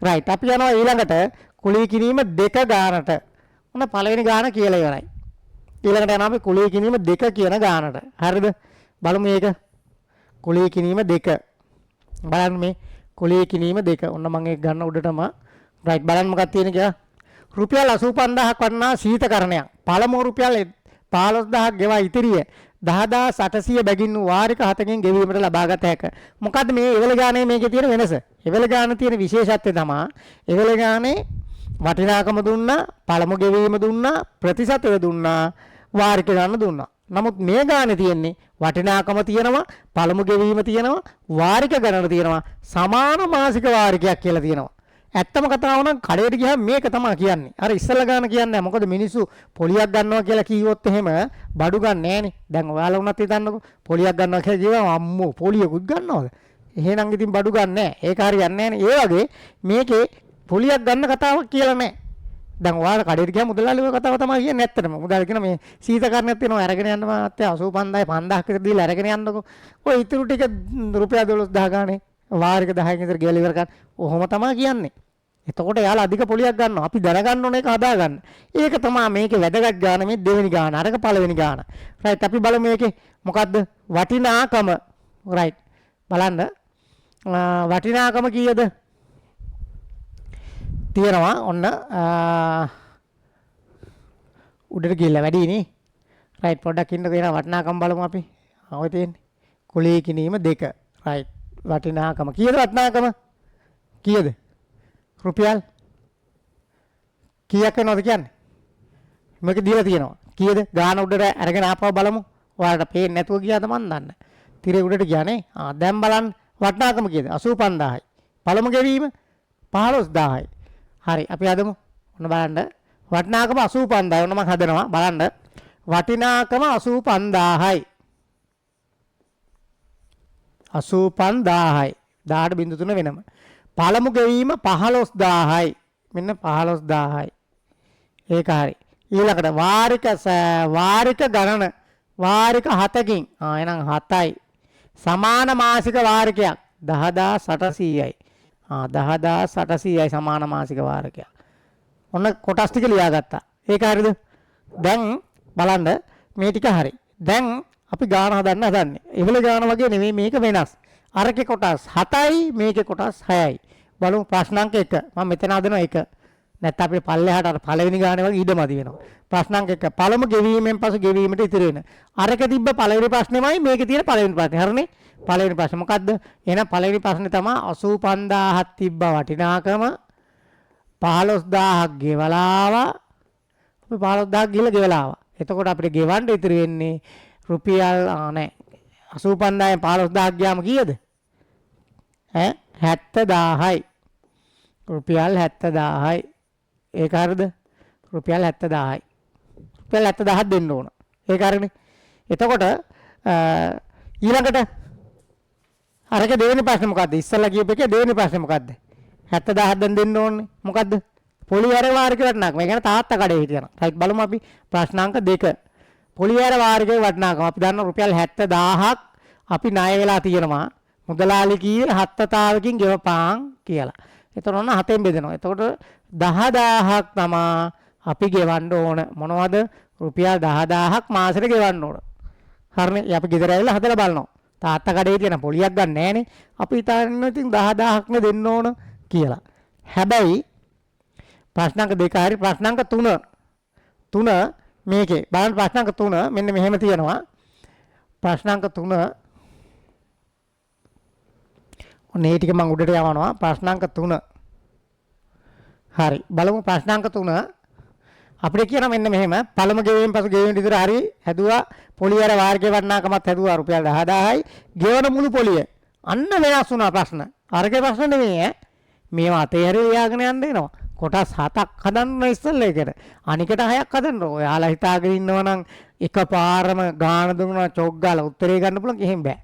රයිට්. අපි යනවා ඊළඟට කුලී කිරීම දෙක ගානට. මොන පළවෙනි ගාන කියලා ඉවරයි. ඊළඟට යනවා අපි කුලී කිරීම දෙක කියන ගානට. හරිද? බලමු මේක. කුලී කිරීම දෙක. බලන්න මේ කුලී කිරීම දෙක. ඔන්න මම ඒක ගන්න උඩටම. රයිට් බලන්න මොකක්ද තියෙන්නේ කියලා. රුපියල් 85000ක් වටනා සීතකරණයක්. පළමු රුපියල් 15000ක් ගෙවා ඉතිරිය 10800 බැගින් වූ වාරික 7කින් ගෙවීමට ලබාගත හැක. මොකද්ද මේ එවල ගානේ මේකේ තියෙන වෙනස? එවල ගානේ තියෙන විශේෂත්වය තමයි එවල ගානේ වටිනාකම දුන්නා, පළමු ගෙවීම දුන්නා, ප්‍රතිශතය දුන්නා, වාරික ගන්න දුන්නා. නමුත් මේ ගානේ තියෙන්නේ වටිනාකම තියෙනවා, පළමු ගෙවීම තියෙනවා, වාරික ගණන තියෙනවා, සමාන මාසික වාරිකයක් කියලා තියෙනවා. ඇත්තම කතාව නම් කඩේට ගියාම මේක තමයි කියන්නේ. අර ඉස්සලා ගන්න කියන්නේ නැහැ. මොකද මිනිස්සු පොලියක් ගන්නවා කියලා කිව්වොත් එහෙම බඩු ගන්න නැහනේ. දැන් ඔයාලා වුණත් හිතන්නකෝ පොලියක් ගන්නවා කියලා කියවම අම්මෝ පොලියකුත් ගන්නවද? එහෙනම් ඉතින් බඩු ගන්න නැහැ. ඒක හරියන්නේ නැහනේ. ඒ වගේ මේකේ පොලියක් ගන්න කතාවක් කියලා නැහැ. දැන් ඔයාලා කඩේට ගියාම මුදලාලිව කතාව තමයි කියන්නේ ඇත්තටම. මුදල් කියන මේ සීතකරණයක් තියෙනවා අරගෙන යන්න මාත්‍ය 85000 5000ක් විතර දීලා අරගෙන යන්නකෝ. ඔය ඉතුරු ටික රුපියල් 12000 ගානේ වාරික 10කින් විතර ගෙවලා ඉවර කරන්න. ඔහොම තමයි කියන්නේ. එතකොට යාලා අධික පොලියක් ගන්නවා. අපි දැනගන්න ඕනේ ඒක හදා ගන්න. ඒක තමයි මේකේ වැදගත් ගාන මේ දෙවෙනි ගාන. අරක පළවෙනි ගාන. රයිට් අපි බලමු මේකේ මොකද්ද? වටිනාකම. රයිට්. බලන්න. වටිනාකම කීයද? තියෙනවා ඔන්න උඩට ගිහිල්ලා වැඩි නේ. රයිට් පොඩ්ඩක් ඉන්න තියෙන වටිනාකම බලමු අපි. ඔය තියෙන්නේ. කුලී කිනීම 2. රයිට්. වටිනාකම කීයද වටිනාකම? කීයද? රුපියල් කීයක් වෙනවද කියන්නේ? මේක දීලා තියෙනවා. කීයද? ගාන උඩට අරගෙන ආපහු බලමු. ඔයාලට පේන්නේ නැතුව ගියාද මන් දන්නේ. තිරේ උඩට ගියා නේ. දැන් බලන්න වටිනාකම කීයද? 85000යි. පළමු ගෙවීම 15000යි. හරි අපි හදමු. ඔන්න බලන්න. වටිනාකම 85000යි. ඔන්න මම හදනවා. බලන්න. වටිනාකම 85000යි. 85000යි. 10.3 වෙනම. පළමු ගෙවීම 15000යි. මෙන්න 15000යි. ඒක හරි. ඊළඟට වාරික ගණන වාරික 7කින් එහෙනම් 7යි. සමාන මාසික වාරිකයක් 10800යි. 10800යි සමාන මාසික වාරිකයක්. ඔන්න කොටස් ටික ලියාගත්තා. ඒක හරිද? දැන් බලන්න මේ ටික හරි. දැන් අපි ගාන හදන්නේ. එවල ගාන වගේ නෙමෙයි මේක වෙනස්. අරකේ කොටස් 7යි මේකේ කොටස් 6යි. බලමු ප්‍රශ්නාංක 1. මම මෙතන හදනවා 1. නැත්නම් අපිට පල්ලෙහාට අර පළවෙනි ගානේ වගේ ඉඩමදි වෙනවා. ප්‍රශ්නාංක 1 පළමු ගෙවීමෙන් පසු ගෙවීමට ඉතිරි වෙන. අරක තිබ්බ පළවෙනි ප්‍රශ්නේමයි මේකේ තියෙන පළවෙනි ප්‍රශ්නේ. හරිනේ? පළවෙනි ප්‍රශ්නේ මොකද්ද? එහෙනම් පළවෙනි ප්‍රශ්නේ තමයි 85000ක් තිබ්බ වටිනාකම 15000ක් ගෙවලා ආවා. අපි 15000ක් ගිහලා ගෙවලා ආවා. එතකොට අපිට ගෙවන්න ඉතිරි වෙන්නේ රුපියල් නැහැ. 85000න් 15000ක් ගියාම කීයද? 70000යි. රුපියල් 70000යි. ඒක හරිද? රුපියල් 70000යි. රුපියල් 70000ක් දෙන්න ඕන. ඒක හරිනේ. එතකොට ඊළඟට අරක දෙවෙනි ප්‍රශ්නේ මොකද්ද? ඉස්සල්ලා කියපු එකේ දෙවෙනි ප්‍රශ්නේ මොකද්ද? 70000ක් දැන් දෙන්න ඕනේ. මොකද්ද? පොලියර වාරිකේ වටිනාකම. ඒ කියන්නේ තාත්තා කඩේ හිටියන. රයිට් බලමු අපි ප්‍රශ්නාංක 2. පොලියර වාරිකේ වටිනාකම අපි දන්නවා රුපියල් 70000ක් අපි ණය වෙලා තියෙනවා. මුදලාලි කීයේ 7තාවකින් ගෙවපාන් කියලා. එතකොට ඔන්න 7ෙන් බෙදෙනවා. එතකොට 10000ක් තමයි අපි ගෙවන්න ඕන. මොනවද? රුපියල් 10000ක් මාසෙට ගෙවන්න ඕන. හරිනේ. අපි ගෙදර ඇවිල්ලා හදලා බලනවා. තාත්තා කඩේ තියෙන පොලියක් ගන්න නැහනේ. අපි හිතන්නේ ඉතින් 10000ක් නේ දෙන්න ඕන කියලා. හැබැයි ප්‍රශ්නාංක 2 හරි ප්‍රශ්නාංක 3 මේකේ බලන්න ප්‍රශ්නාංක 3 මෙන්න මෙහෙම තියෙනවා. ප්‍රශ්නාංක 3 ඔන්නේ ටික මම උඩට යවනවා. ප්‍රශ්නාංක 3 හරි බලමු ප්‍රශ්නාංක 3 අපිට කියන මෙන්න මෙහෙම පළමු ගෙවීම පසු ගෙවීම විතර හරි හැදුවා පොලියර වාර්ගයේ වටිනාකමත් හැදුවා රුපියල් 10000යි ගෙවන මුළු පොලිය අන්න වෙනස් වුණා ප්‍රශ්න අරගේ ප්‍රශ්න නෙමෙයි ඈ මේවා අතේ හැරි ලියාගෙන යන්න වෙනවා කොටස් 7ක් හදන්න ඉස්සෙල්ලා ඒකට අනිකට 6ක් හදන්න ඔයාලා හිතාගෙන ඉන්නවා නම් එකපාරම ගාන දුන්නා චොක් ගාලා උත්තරේ ගන්න පුළුවන් එහෙම බෑ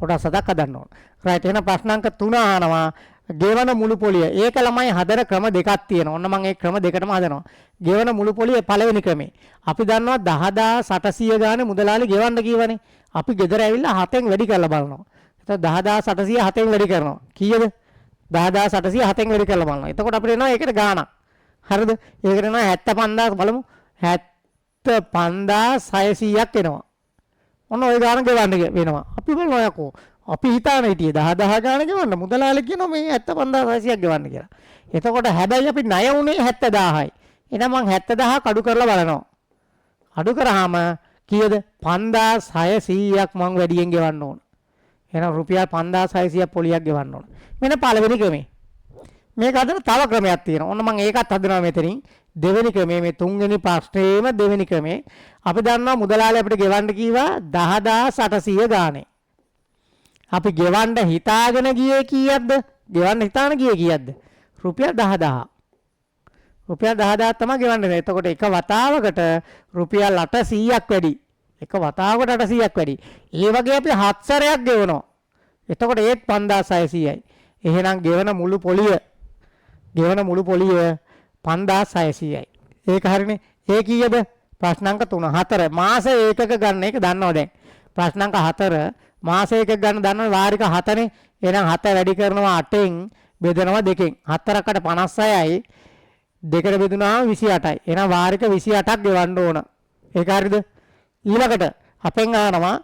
කොටස් 7ක් හදන්න ඕන රයිට් එහෙනම් ප්‍රශ්නාංක 3 අහනවා ගෙවන මුළු පොලිය. ඒක ළමයි හදන ක්‍රම දෙකක් තියෙනවා. ඔන්න මම ඒ ක්‍රම දෙකටම හදනවා. ගෙවන මුළු පොලිය පළවෙනි ක්‍රමේ. අපි දන්නවා 10800 ගානේ මුදලාලි ගෙවන්න කියවනේ. අපි ගෙදර ඇවිල්ලා 7ෙන් වැඩි කරලා බලනවා. එතකොට 10800 7ෙන් වැඩි කරනවා. කීයද? 10800 7ෙන් වැඩි කරලා බලනවා. එතකොට අපිට එනවා ඒකට ගාණක්. හරිද? ඒකට එනවා 75000 බලමු. 75600ක් එනවා. ඔන්න ওই ගාණ ගෙවන්න වෙනවා. අපි බලනවා යකෝ. අපි හිතාන හිටියේ 10000 ගාණ ගෙවන්න මුදලාලි කියනවා මේ 75600ක් ගෙවන්න කියලා. එතකොට හැබැයි අපි ණය උනේ 70000යි. එහෙනම් මං 70000 අඩු කරලා බලනවා. අඩු කරාම කීයද? 5600ක් මං වැඩියෙන් ගෙවන්න ඕන. එහෙනම් රුපියල් 5600ක් පොලියක් ගෙවන්න ඕන. මෙන්න පළවෙනි ක්‍රමේ. මේක හදන තව ක්‍රමයක් තියෙනවා. ඔන්න මං ඒකත් හදනවා මෙතනින්. දෙවෙනි ක්‍රමේ මේ තුන්වෙනි ප්‍රශ්නේම දෙවෙනි ක්‍රමේ. අපි දන්නවා මුදලාලි අපිට ගෙවන්න කීවා 10800 ගානේ. අපි ගෙවන්න හිතාගෙන ගියේ කීයක්ද? ගෙවන්න හිතාන ගියේ කීයක්ද? රුපියල් 10000. රුපියල් 10000 තමයි ගෙවන්නේ. එතකොට එක වතාවකට රුපියල් 800ක් වැඩි. එක වතාවකට 800ක් වැඩි. ඒ වගේ අපි 7 සැරයක් ගෙවනවා. එතකොට ඒත් 5600යි. එහෙනම් ගෙවන මුළු පොලිය 5600යි. ඒක හරිනේ. ඒ කීයද? ප්‍රශ්නාංක 3 4 මාස ඒකක ගන්න එක දන්නව දැන්. ප්‍රශ්නාංක 4 මාස එකක ගන්න දන්නව වාරික 7නේ. එහෙනම් 7 වැඩි කරනවා 8ෙන් බෙදනවා 2කින්. 4කට 56යි. 2කට බෙදුනහම 28යි. එහෙනම් වාරික 28ක් ගෙවන්න ඕන. ඒක හරිද? ඊළඟට අපෙන් අහනවා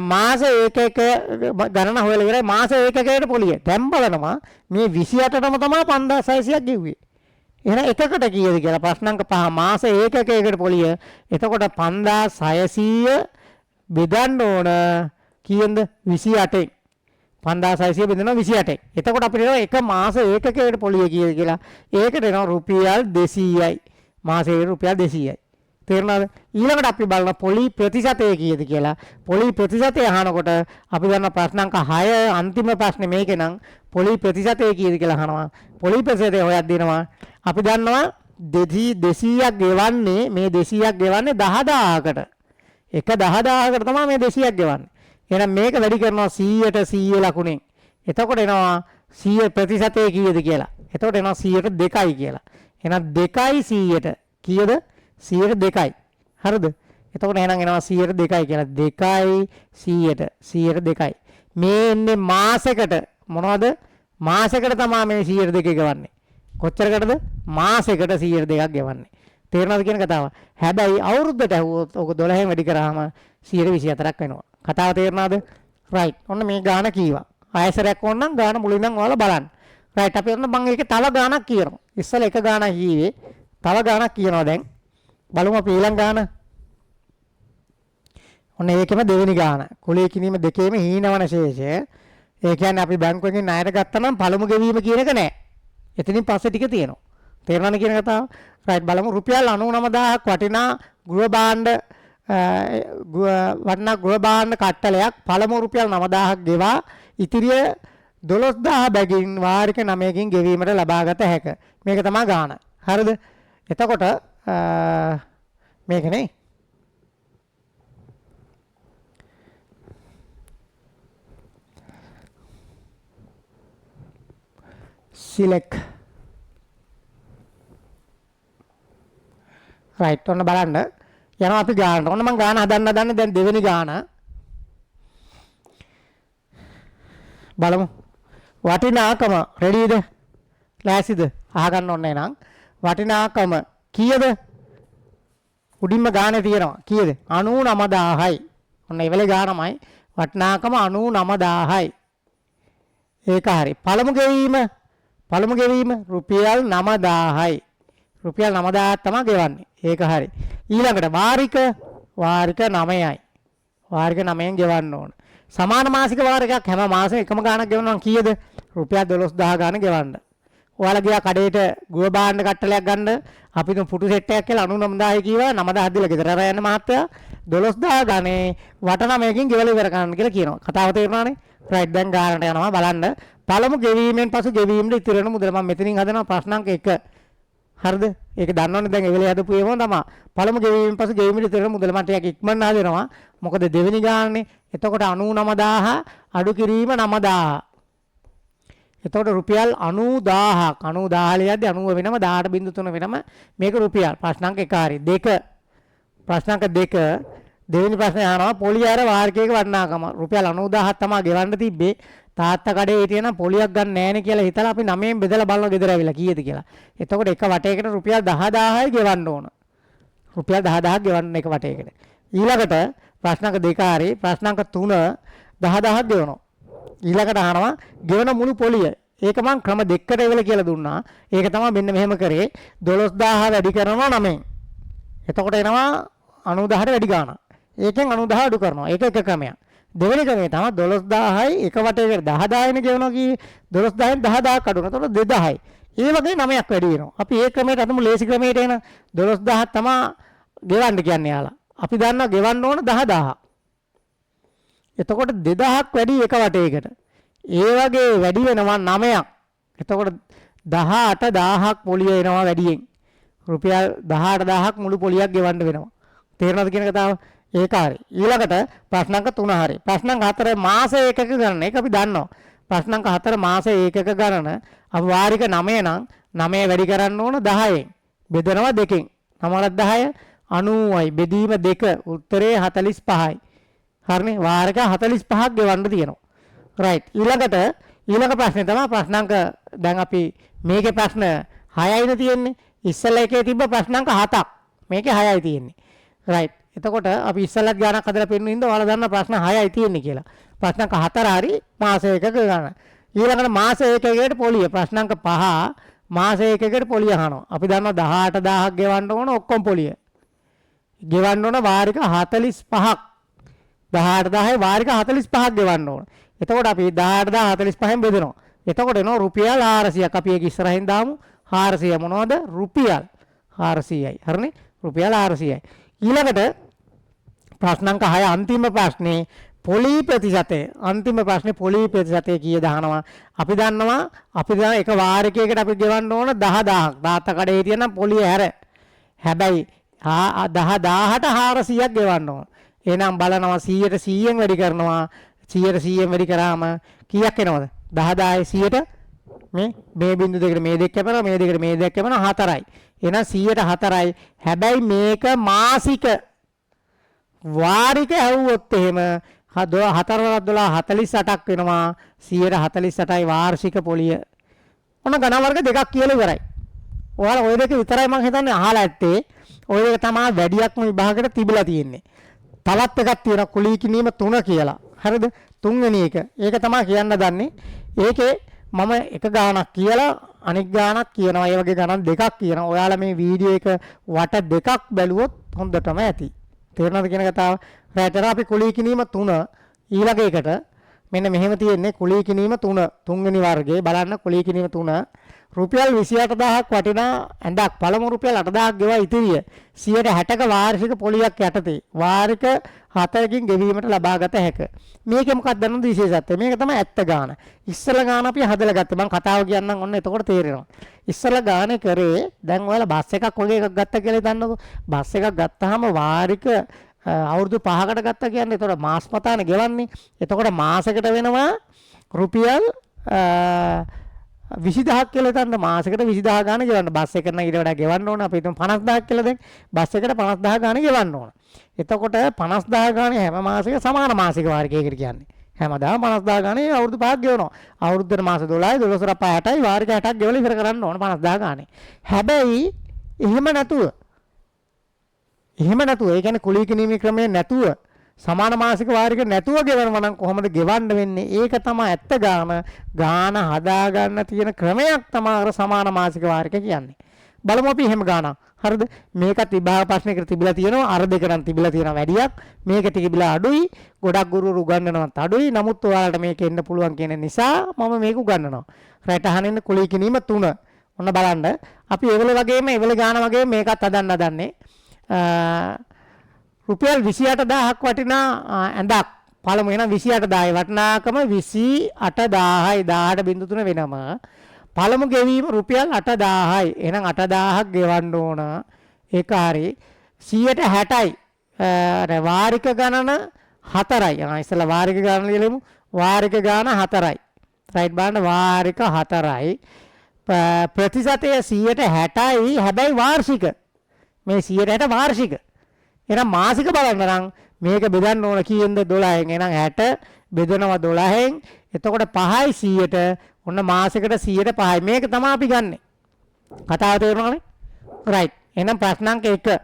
මාස ඒකක ගණන හොයලා ඉවරයි මාස ඒකකයට පොලිය. දැන් බලනවා මේ 28ටම තමයි 5600ක් ගෙව්වේ. එහෙනම් එකකට කීයද කියලා ප්‍රශ්නාංක 5 මාස ඒකකයකට පොලිය. එතකොට 5600 බෙදන්න ඕන කීයෙන්ද 28න් 5600 බෙදෙනවා 28න්. එතකොට අපිට එනවා එක මාස ඒකකයකට පොලිය කීයද කියලා. ඒකට එනවා රුපියල් 200යි. මාසෙට රුපියල් 200යි. තේරුණාද? ඊළඟට අපි බලන පොලි ප්‍රතිශතය කීයද කියලා. පොලි ප්‍රතිශතය අහනකොට අපි ගන්න ප්‍රශ්නාංක 6 අන්තිම ප්‍රශ්නේ මේකේ නම් පොලි ප්‍රතිශතය කීයද කියලා අහනවා. පොලි ප්‍රතිශතය හොයක් දෙනවා. අපි දන්නවා 200ක් ගෙවන්නේ මේ 200ක් ගෙවන්නේ 10000කට. එක 10000කට තමයි මේ 200ක් ගෙවන්නේ. එහෙනම් මේක වැඩි කරනවා 100ට 100 ලකුණෙන්. එතකොට එනවා 100 ප්‍රතිශතය කීයද කියලා. එතකොට එනවා 100ට 2යි කියලා. එහෙනම් 2යි 100ට කීයද? 102යි. හරිද? එතකොට එහෙනම් එනවා 102යි කියලා. 2යි 100ට 2යි. මේ එන්නේ මාසෙකට මොනවද? මාසෙකට තමයි මේ 102 ගෙවන්නේ. කොච්චරකටද? මාසෙකට 102ක් ගෙවන්නේ. තේරෙනවද කියන කතාව? හැබැයි අවුරුද්දට ඇහුවොත් ඔක 12න් වැඩි කරාම 124ක් වෙනවා. කතාව තේරෙනවද? රයිට්. ඔන්න මේ ගාන කීවා. ආයසරයක් ඕන නම් ගාන මුලින් ඉඳන් ඔයාලා බලන්න. රයිට් අපි ඔන්න මම ඒකේ තව ගාණක් කියනවා. ඉස්සෙල්ලා එක ගාණක් කීවේ. තව ගාණක් කියනවා දැන්. බලමු අපි ඊළඟ ගාණ. ඔන්න ඒකෙම දෙවෙනි ගාණ. කුලී කිනීම දෙකේම හීනවන ශේෂය. ඒ කියන්නේ අපි බැංකුවකින් ණයට ගත්තා නම් පළමු ගෙවීම කියන එක නෑ. එතනින් පස්සේ ටික තියෙනවා. තේරුණාද කියන කතාව? රයිට් බලමු රුපියල් 99000ක් වටිනා ගෘහ භාණ්ඩ වටිනා ගෘහ භාණ්ඩ කට්ටලයක් පළමු රුපියල් 9000ක් ගෙවා ඉතිරිය 12000 බැගින් වාරික 9කින් ගෙවීමට ලබාගත හැක. මේක තමයි ගාණ. හරිද? එතකොට මේකනේ select right ඔන්න බලන්න යනවා අපි ගානට. ඔන්න මම ගාන හදන්න දැන් දෙවෙනි ගාන. බලමු. වටිනාකම රෙඩිද? ලෑස්තිද? අහගන්න ඕනේ නම් වටිනාකම කීයද? උඩින්ම ගානේ තියෙනවා. කීයද? 99000යි. ඔන්න ඒ වෙලේ ගානමයි. වටිනාකම 99000යි. ඒක හරි. පළමු ගෙවීම රුපියල් 9000යි. රුපියල් 9000ක් තමයි ගෙවන්නේ. ඒක හරි. ඊළඟට වාරික 9යි. වාරික 9ෙන් ගෙවන්න ඕන. සමාන මාසික වාරිකයක් හැම මාසෙම එකම ගාණක් ගෙවනවා නම් කීයද? රුපියල් 12000 ගාණ ගෙවන්න. ඔයාලා ගියා කඩේට ගුව භාණ්ඩ කට්ටලයක් ගන්න. අපි තුන් පුටු සෙට් එකක් කියලා 99000 කිව්වා. 9000 දීලා ගෙදර අර යන්න මහත්තයා 12000 ගානේ වටන මේකින් ගෙවලා ඉවර කරන්න කියලා කියනවා. කතාව තේරුණානේ? රයිට් දැන් ගානට යනවා බලන්න. පළමු ගෙවීමෙන් පසු ගෙවීමට ඉතිරි වෙන මුදල මම මෙතනින් හදනවා ප්‍රශ්නාංක 1. හරිද? ඒක දන්නවනේ දැන් ඒ වෙලේ හදපු ඒවා තමයි. පළමු ගෙවීමෙන් පසු ගෙවීමට ඉතිරි වෙන මුදල මම ටිකක් ඉක්මනට හදනවා. මොකද දෙවෙනි ගානනේ. එතකොට 99000 අඩු කිරීම 9000. එතකොට රුපියල් 90000ක් 90000 ලියද්දී 90 වෙනම 18.3 වෙනම මේක රුපියල්. ප්‍රශ්නාංක 1 හරි. 2 ප්‍රශ්නාංක 2 දෙවෙනි ප්‍රශ්නේ අහනවා පොලියර වාර්ෂික වටිනාකම රුපියල් 90000ක් තමයි ගෙවන්න තිබ්බේ. තාත්තා කඩේ හිටියනම් පොලියක් ගන්න නෑනේ කියලා හිතලා අපි 9ෙන් බෙදලා බලනවා ගෙදර ඇවිල්ලා කීයද කියලා. එතකොට එක වටයකට රුපියල් 10000යි ගෙවන්න ඕන. රුපියල් 10000ක් ගෙවන්න එක වටයකට. ඊළඟට ප්‍රශ්නාංක 2 හරි. ප්‍රශ්නාංක 3 10000ක් ගෙවනවා. ඊළඟට අහනවා ගෙවන මුළු පොලිය. ඒක මම ක්‍රම දෙකකට එවල කියලා දුන්නා. ඒක තමයි මෙන්න මෙහෙම කරේ 12000 වැඩි කරනවා 9ෙන්. එතකොට එනවා 90000ට වැඩි ගාණක්. ඒකෙන් 90000 අඩු කරනවා. ඒක එක ක්‍රමයක්. දෙවෙනි ක්‍රමය තමයි 12000යි එක වටේකට 10000යිනේ ගෙවනවා කී 12000න් 10000ක් අඩු කරනවා. එතකොට 2000යි. ඒ වගේ 9ක් වැඩි වෙනවා. අපි ඒ ක්‍රමයට අදමු ලේසි ක්‍රමයට එන 12000ක් තමයි ගෙවන්න කියන්නේ යාලා. අපි දන්නවා ගෙවන්න ඕන 10000ක්. එතකොට 2000ක් වැඩි එක වටේකට. ඒ වගේ වැඩි වෙනවා 9ක්. එතකොට 18000ක් පොලිය එනවා වැඩියෙන්. රුපියල් 18000ක් මුළු පොලියක් ගෙවන්න වෙනවා. තේරෙනවද කියන කතාව? ඒක හරි. ඊළඟට ප්‍රශ්නාංක 3 හරි. ප්‍රශ්නාංක 4 මාස ඒකක ගණන. ඒක අපි දන්නවා. ප්‍රශ්නාංක 4 මාස ඒකක ගණන අපි වාරික 9 නම් 9 වැඩි කරන්න ඕන 10ෙන්. බෙදනවා 2කින්. 9 10 90යි. බෙදීම 2 උත්තරේ 45යි. හරිනේ. වාරික 45ක් ගෙවන්න තියෙනවා. රයිට්. ඊළඟ ප්‍රශ්නේ තමයි ප්‍රශ්නාංක දැන් අපි මේකේ ප්‍රශ්න 6යිනේ තියෙන්නේ. ඉස්සෙල්ලා එකේ තිබ්බ ප්‍රශ්නාංක 7ක්. මේකේ 6යි තියෙන්නේ. රයිට්. එතකොට අපි ඉස්සෙල්ලත් ගානක් හදලා පෙන්නන ඉඳ ඔයාලා දන්න ප්‍රශ්න 6යි තියෙන්නේ කියලා. ප්‍රශ්නාංක 4 හරි මාස එකක ගණන. ඊළඟට මාස එකකකට පොලිය ප්‍රශ්නාංක 5 මාස එකකකට පොලිය අහනවා. අපි දන්නවා 18000ක් ගෙවන්න ඕන ඔක්කොම පොලිය. ගෙවන්න ඕන වාරික 45ක්. 18000යි වාරික 45ක් ගෙවන්න ඕන. එතකොට අපි 18045න් බෙදනවා. එතකොට එනවා රුපියල් 400ක්. අපි ඒක ඉස්සරහින් දාමු. 400 මොනවද? රුපියල් 400යි. හරිනේ? රුපියල් 400යි. ඊළඟට ප්‍රශ්නාංක 6 අන්තිම ප්‍රශ්නේ පොලි ප්‍රතිශතය. අන්තිම ප්‍රශ්නේ පොලි ප්‍රතිශතය කීයද අහනවා. අපි දන්නවා එක වාරිකයකට අපි ගෙවන්න ඕන 10000ක්. තාත්තා කඩේ හිටියනම් පොලිය හැර. හැබැයි 10000ට 400ක් ගෙවන්න ඕන. එහෙනම් බලනවා 100ට 100ෙන් වැඩි කරනවා. 100ට 100ෙන් වැඩි කරාම කීයක් එනවද? 10000යි 100ට මේ බින්දු දෙකට මේ දෙක කැපෙනවා මේ දෙකට මේ දෙක කැපෙනවා 4යි. එහෙනම් 100ට 4යි. හැබැයි මේක මාසික වාරික ඇහුවොත් එහෙම 4 48ක් වෙනවා. 148යි වාර්ෂික පොලිය. ඔන්න ගණන් වර්ග දෙකක් කියලා ඉවරයි. ඔයාලා ওই දෙක විතරයි මම හිතන්නේ අහලා ඇත්තේ. ওই දෙක තමයි වැඩියක්ම විභාගයට තිබිලා තියෙන්නේ. තවත් එකක් තියෙනවා කුලී කිනීම 3 කියලා. හරිද? තුන්වෙනි එක. ඒක තමයි කියන්න දන්නේ. ඒකේ මම එක ගාණක් කියලා අනික් ගාණක් කියනවා. ඒ වගේ ගණන් දෙකක් කියනවා. ඔයාලා මේ වීඩියෝ එක වට දෙකක් බැලුවොත් හොඳටම ඇති. තේරෙනවද කියන කතාව? රැතර අපි කුලී කිනීම 3 ඊළඟ එකට මෙන්න මෙහෙම තියෙන්නේ කුලී කිනීම 3 තුන්වෙනි වර්ගයේ බලන්න කුලී කිනීම 3 රුපියල් 28000ක් වටිනා ඇඳක් පළමු රුපියල් 8000ක් ගෙවා ඉතිරිය 160ක වාර්ෂික පොලියක් යටතේ වාරික 4කින් ගෙවීමට ලබාගත හැක. මේකේ මොකක්ද දන්නවද විශේෂත්වය? මේක තමයි ඇත්ත ගාන. ඉස්සල ගාන අපි හදලා ගත්තා. මම කතාව කියන්නම් ඔන්න එතකොට තේරෙනවා. ඉස්සල ගානේ කරේ දැන් ඔයාලා බස් එකක් වගේ එකක් ගත්තා කියලා හිතන්නකෝ. බස් එකක් ගත්තාම වාරික අවුරුදු 5කට ගත්තා කියන්නේ එතකොට මාස් මතානේ ගෙවන්නේ. එතකොට මාසෙකට වෙනවා රුපියල් 20000ක් කියලා හිතන්න මාසෙකට 20000 ගාන ගෙවන්න. බස් එකට නම් ඊට වඩා ගෙවන්න ඕන. අපි හිතමු 50000ක් කියලා දැන් බස් එකට 50000 ගාන ගෙවන්න ඕන. එතකොට 50000 ගානේ හැම මාසෙක සමාන මාසික වාරිකයකට කියන්නේ. හැමදාම 50000 ගානේ අවුරුදු 5ක් ගෙවනවා. අවුරුද්දට මාස 12යි 12 5 60යි වාරික 60ක් ගෙවලා ඉවර කරන්න ඕන 50000 ගානේ. හැබැයි එහෙම නැතුව ඒ කියන්නේ කුලී කිනීමේ ක්‍රමය නැතුව සමාන මාසික වාරික නැතුව ගෙවනවා නම් කොහොමද ගෙවන්න වෙන්නේ? ඒක තමයි ඇත්ත ගාන. ගාන හදා ගන්න තියෙන ක්‍රමයක් තමයි අර සමාන මාසික වාරික කියන්නේ. බලමු අපි එහෙම ගානක්. හරිද? මේකත් විභාග ප්‍රශ්නයකට තිබිලා තියෙනවා. අර දෙක නම් තිබිලා තියෙනවා වැඩියක්. මේක තිබිලා අඩුයි. ගොඩක් ගුරුවරු උගන්වනවත් අඩුයි. නමුත් ඔයාලට මේක එන්න පුළුවන් කියන නිසා මම මේක උගන්වනවා. රට අහනින්න කුලී කිනීම 3. ඔන්න බලන්න. අපි ඒවල වගේම ඒවල ගාන වගේ මේකත් හදන්නේ. රුපියල් 28000ක් වටිනා ඇඳක් පළමු එන 28000යි වටිනාකම 28000යි 18.3 වෙනම පළමු ගෙවීම රුපියල් 8000යි. එහෙනම් 8000ක් ගෙවන්න ඕන. ඒක හරි 160යි. වාරික ගණන 4යි. ඉස්සලා වාරික ගණන ලියලමු. වාරික ගාන 4යි. රයිට් බලන්න වාරික 4යි. ප්‍රතිශතය 160යි. හැබැයි වාර්ෂික. මේ 160 වාර්ෂික. එහෙනම් මාසික බලන්න නම් මේක බෙදන්න ඕන කීයෙන්ද 12න්. එහෙනම් 60 බෙදනවා 12න්. එතකොට 5යි 100ට ඔන්න මාසෙකට 105යි. මේක තමයි අපි ගන්නෙ. කතාව තේරුණානේ? රයිට්. එහෙනම් ප්‍රශ්නාංක 1.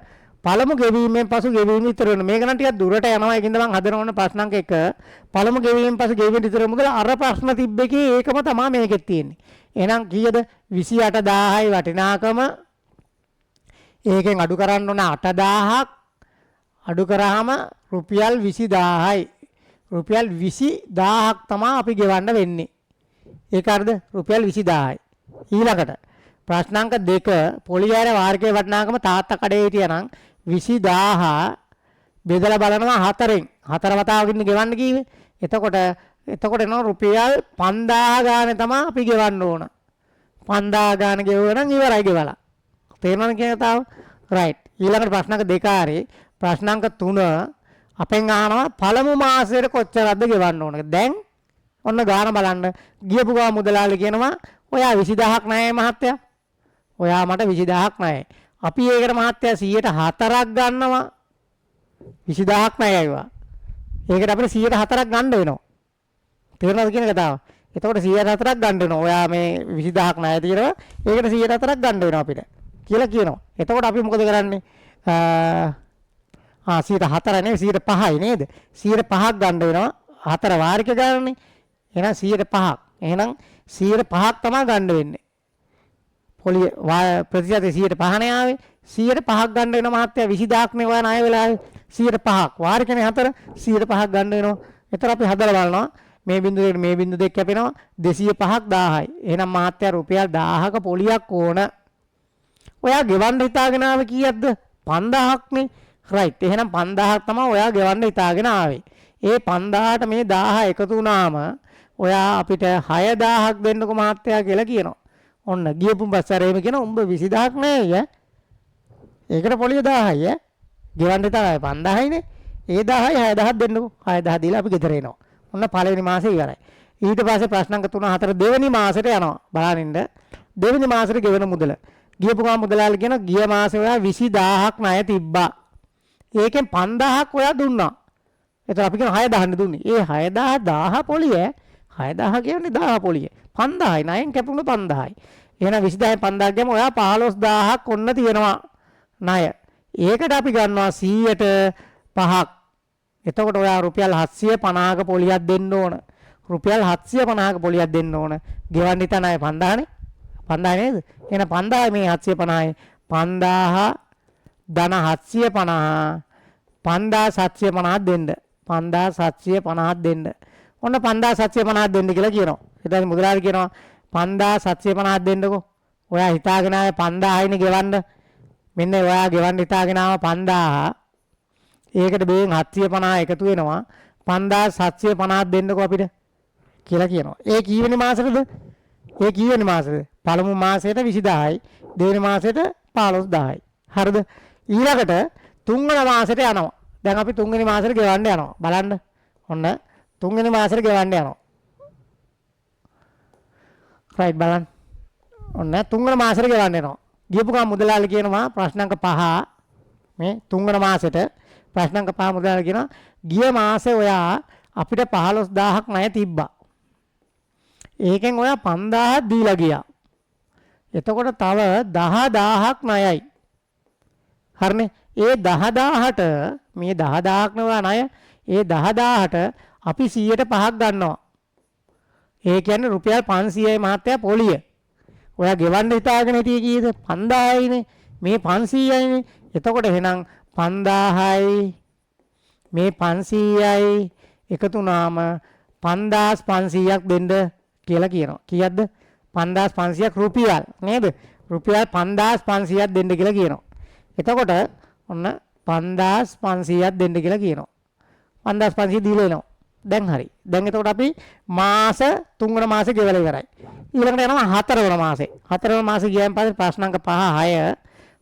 පළමු ගෙවීමෙන් පසු ගෙවීම ඉතර වෙන. මේක නම් ටිකක් දුරට යනවා. ඒකින්ද මම හදන ඕන ප්‍රශ්නාංක 1. පළමු ගෙවීමෙන් පසු ගෙවීම ඉතර මොකද අර ප්‍රශ්න තිබ්බේකේ ඒකම තමයි මේකෙත් තියෙන්නේ. එහෙනම් කීයද? 28000යි වටිනාකම. ඒකෙන් අඩු කරන්න ඕන 8000ක්. අඩු කරාම රුපියල් 20000යි. රුපියල් 20000ක් තමයි අපි ගෙවන්න වෙන්නේ. ඒක හරිද? රුපියල් 20000යි. ඊළඟට ප්‍රශ්නාංක 2 පොලියර වාර්ෂික වටිනාකම තාත්තා කඩේ හිටියනම් 20000 බෙදලා බලනවා 4න්. 4 වතාවකින් ගෙවන්න කීවේ. එතකොට එනවා රුපියල් 5000 ගානේ තමයි අපි ගෙවන්න ඕන. 5000 ගාන ගෙවුවා නම් ඉවරයි ගෙවලා. තේරෙනවද කියන කතාව? රයිට්. ඊළඟට ප්‍රශ්නාංක 2 ආරේ ප්‍රශ්නාංක 3 අපෙන් අහනවා පළමු මාසෙට කොච්චරක්ද ගෙවන්න ඕනද? දැන් ඔන්න ගාන බලන්න. ගියපු ගා මුදලාලි කියනවා ඔයා 20000ක් ණයයි මහත්තයා. ඔයා මට 20000ක් ණයයි. අපි ඒකට මහත්තයා 104ක් ගන්නවා. 20000ක් ණයයි වා. ඒකට අපිට 104ක් ගන්න වෙනවා. තේරෙනවද කියන කතාව? එතකොට 104ක් ගන්න වෙනවා. ඔයා මේ 20000ක් ණය තියෙනවා. ඒකට 104ක් ගන්න වෙනවා අපිට. කියලා කියනවා. එතකොට අපි මොකද කරන්නේ? 104 නෙවෙයි 105යි නේද? 105ක් ගන්න වෙනවා. 4 වාරික ගන්නනේ. එහෙනම් 105ක්. එහෙනම් 105ක් තමයි ගන්න වෙන්නේ. පොලිය ප්‍රතිශතය 105 නේ ආවේ. 105ක් ගන්න වෙනවා මහත්තයා 20000ක් නේ ඔයා ණය වෙලා 105ක්. වාරිකනේ 4 105ක් ගන්න වෙනවා. එතන අපි හදලා බලනවා. මේ බින්දුවේට මේ බින්දුව දෙක කැපෙනවා 205ක් 1000යි. එහෙනම් මහත්තයා රුපියල් 1000ක පොලියක් ඕන. ඔයා ගෙවන්න හිතාගෙන ආවේ කීයක්ද? 5000ක් නේ. රයිට්. එහෙනම් 5000ක් තමයි ඔයා ගෙවන්න හිතාගෙන ආවේ. ඒ 5000ට මේ 1000 එකතු වුණාම ඔයා අපිට 6000ක් දෙන්නකෝ මහත්තයා කියලා කියනවා. ඔන්න ගියපු බස්සරේම කියන උඹ 20000ක් නෑ ඈ. ඒකට පොලිය 1000යි ඈ. ගෙවන්න හිතාවේ 5000යිනේ. ඒ 1000යි 6000ක් දෙන්නකෝ. 6000 දීලා අපි ගෙදර එනවා. ඔන්න පළවෙනි මාසේ ඉවරයි. ඊට පස්සේ ප්‍රශ්නාංක 3 4 දෙවෙනි මාසෙට යනවා. බලනින්න. දෙවෙනි මාසෙට ගෙවන මුදල. ගියපු ගාම මුදලාලි කියන ගිය මාසේ ඔයා 20000ක් ණය තිබ්බා. ඒකෙන් 5000ක් ඔයා දුන්නා. එතන අපි කියන 6000 දුන්නේ. ඒ 6000 පොලිය 6000 කියන්නේ 10 පොලිය. 5000යි ණයෙන් කැපුණු 5000යි. එහෙනම් 20000න් 5000ක් ගියම ඔයා 15000ක් ඔන්න තියෙනවා ණය. ඒකට අපි ගන්නවා 100ට 5ක්. එතකොට ඔයා රුපියල් 750ක පොලියක් දෙන්න ඕන. රුපියල් 750ක පොලියක් දෙන්න ඕන. ගෙවන්න හිතන අය 5000නේ. 5000 නේද? එහෙනම් 5000 මේ 750යි 5000 ධන 750 5750ක් දෙන්න. 5750ක් දෙන්න. ඔන්න 5750ක් දෙන්න කියලා කියනවා. ඊට පස්සේ මුදලාලි කියනවා 5750ක් දෙන්නකෝ. ඔයා හිතාගෙන ආවේ 5000යිනේ ගෙවන්න. මෙන්න ඔයා ගෙවන්න හිතාගෙන ආව 5000. ඒකට බෙහෙන් 750 එකතු වෙනවා 5750ක් දෙන්නකෝ අපිට කියලා කියනවා. ඒ කීවෙනි මාසෙටද? ඒ කීවෙනි මාසෙද? පළමු මාසෙට 20000යි, දෙවෙනි මාසෙට 15000යි. හරිද? ඊළඟට තුන්වෙනි මාසෙට යනවා. දැන් අපි තුන්වෙනි මාසෙට ගෙවන්න යනවා. බලන්න. ඔන්න තුන්වෙනි මාසෙට ගෙවන්න යනවා. රයිට් බලන්න. ඔන්න තුන්වෙනි මාසෙට ගෙවන්න යනවා. ගියපු ගමන් මුදලාලි කියනවා ප්‍රශ්න අංක 5 මේ තුන්වෙනි මාසෙට ප්‍රශ්න අංක 5 මුදලාලි කියනවා ගිය මාසේ ඔයා අපිට 15000ක් ණය තිබ්බා. ඒකෙන් ඔයා 5000ක් දීලා ගියා. එතකොට තව 10000ක් ණයයි. හරිනේ? ඒ 10000ට මේ 10000ක් නේ ණය. ඒ 10000ට අපි 100%ක් ගන්නවා. ඒ කියන්නේ රුපියල් 500යි මහත්තයා පොලිය. ඔයා ගෙවන්න හිතාගෙන හිටියේ කීයද? 5000යිනේ. මේ 500යිනේ. එතකොට එහෙනම් 5000යි මේ 500යි එකතු වුණාම 5500ක් දෙන්න කියලා කියනවා. කීයක්ද? 5500ක් රුපියල් නේද? රුපියල් 5500ක් දෙන්න කියලා කියනවා. එතකොට ඔන්න 5500ක් දෙන්න කියලා කියනවා. 5500 දීලා එනවා. දැන් හරි. දැන් එතකොට අපි මාස 3 වෙනි මාසේ ගෙවලා ඉවරයි. ඊළඟට යනවා 4 වෙනි මාසේ. 4 වෙනි මාසේ ගියාන් පස්සේ ප්‍රශ්න අංක 5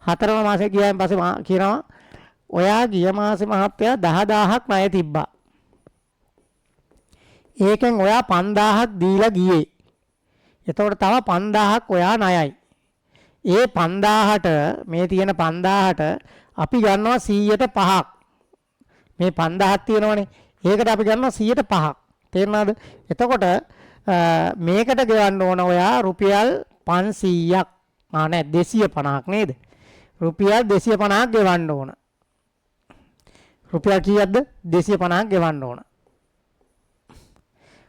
6 4 වෙනි මාසේ ගියාන් පස්සේ කියනවා ඔයා ගිය මාසේ මහත්තයා 10000ක් ණය තිබ්බා. ඒකෙන් ඔයා 5000ක් දීලා ගියේ. එතකොට තව 5000ක් ඔයා ණයයි. ඒ 5000ට මේ තියෙන 5000ට අපි ගන්නවා 100ට 5ක්. මේ 5000ක් තියෙනවනේ. ඒකට අපි ගන්නවා 100ට 5ක්. තේරුණාද? එතකොට මේකට ගෙවන්න ඕන ඔයා රුපියල් 500ක්. නෑ 250ක් නේද? රුපියල් 250ක් ගෙවන්න ඕන. රුපියල් කීයක්ද? 250ක් ගෙවන්න ඕන.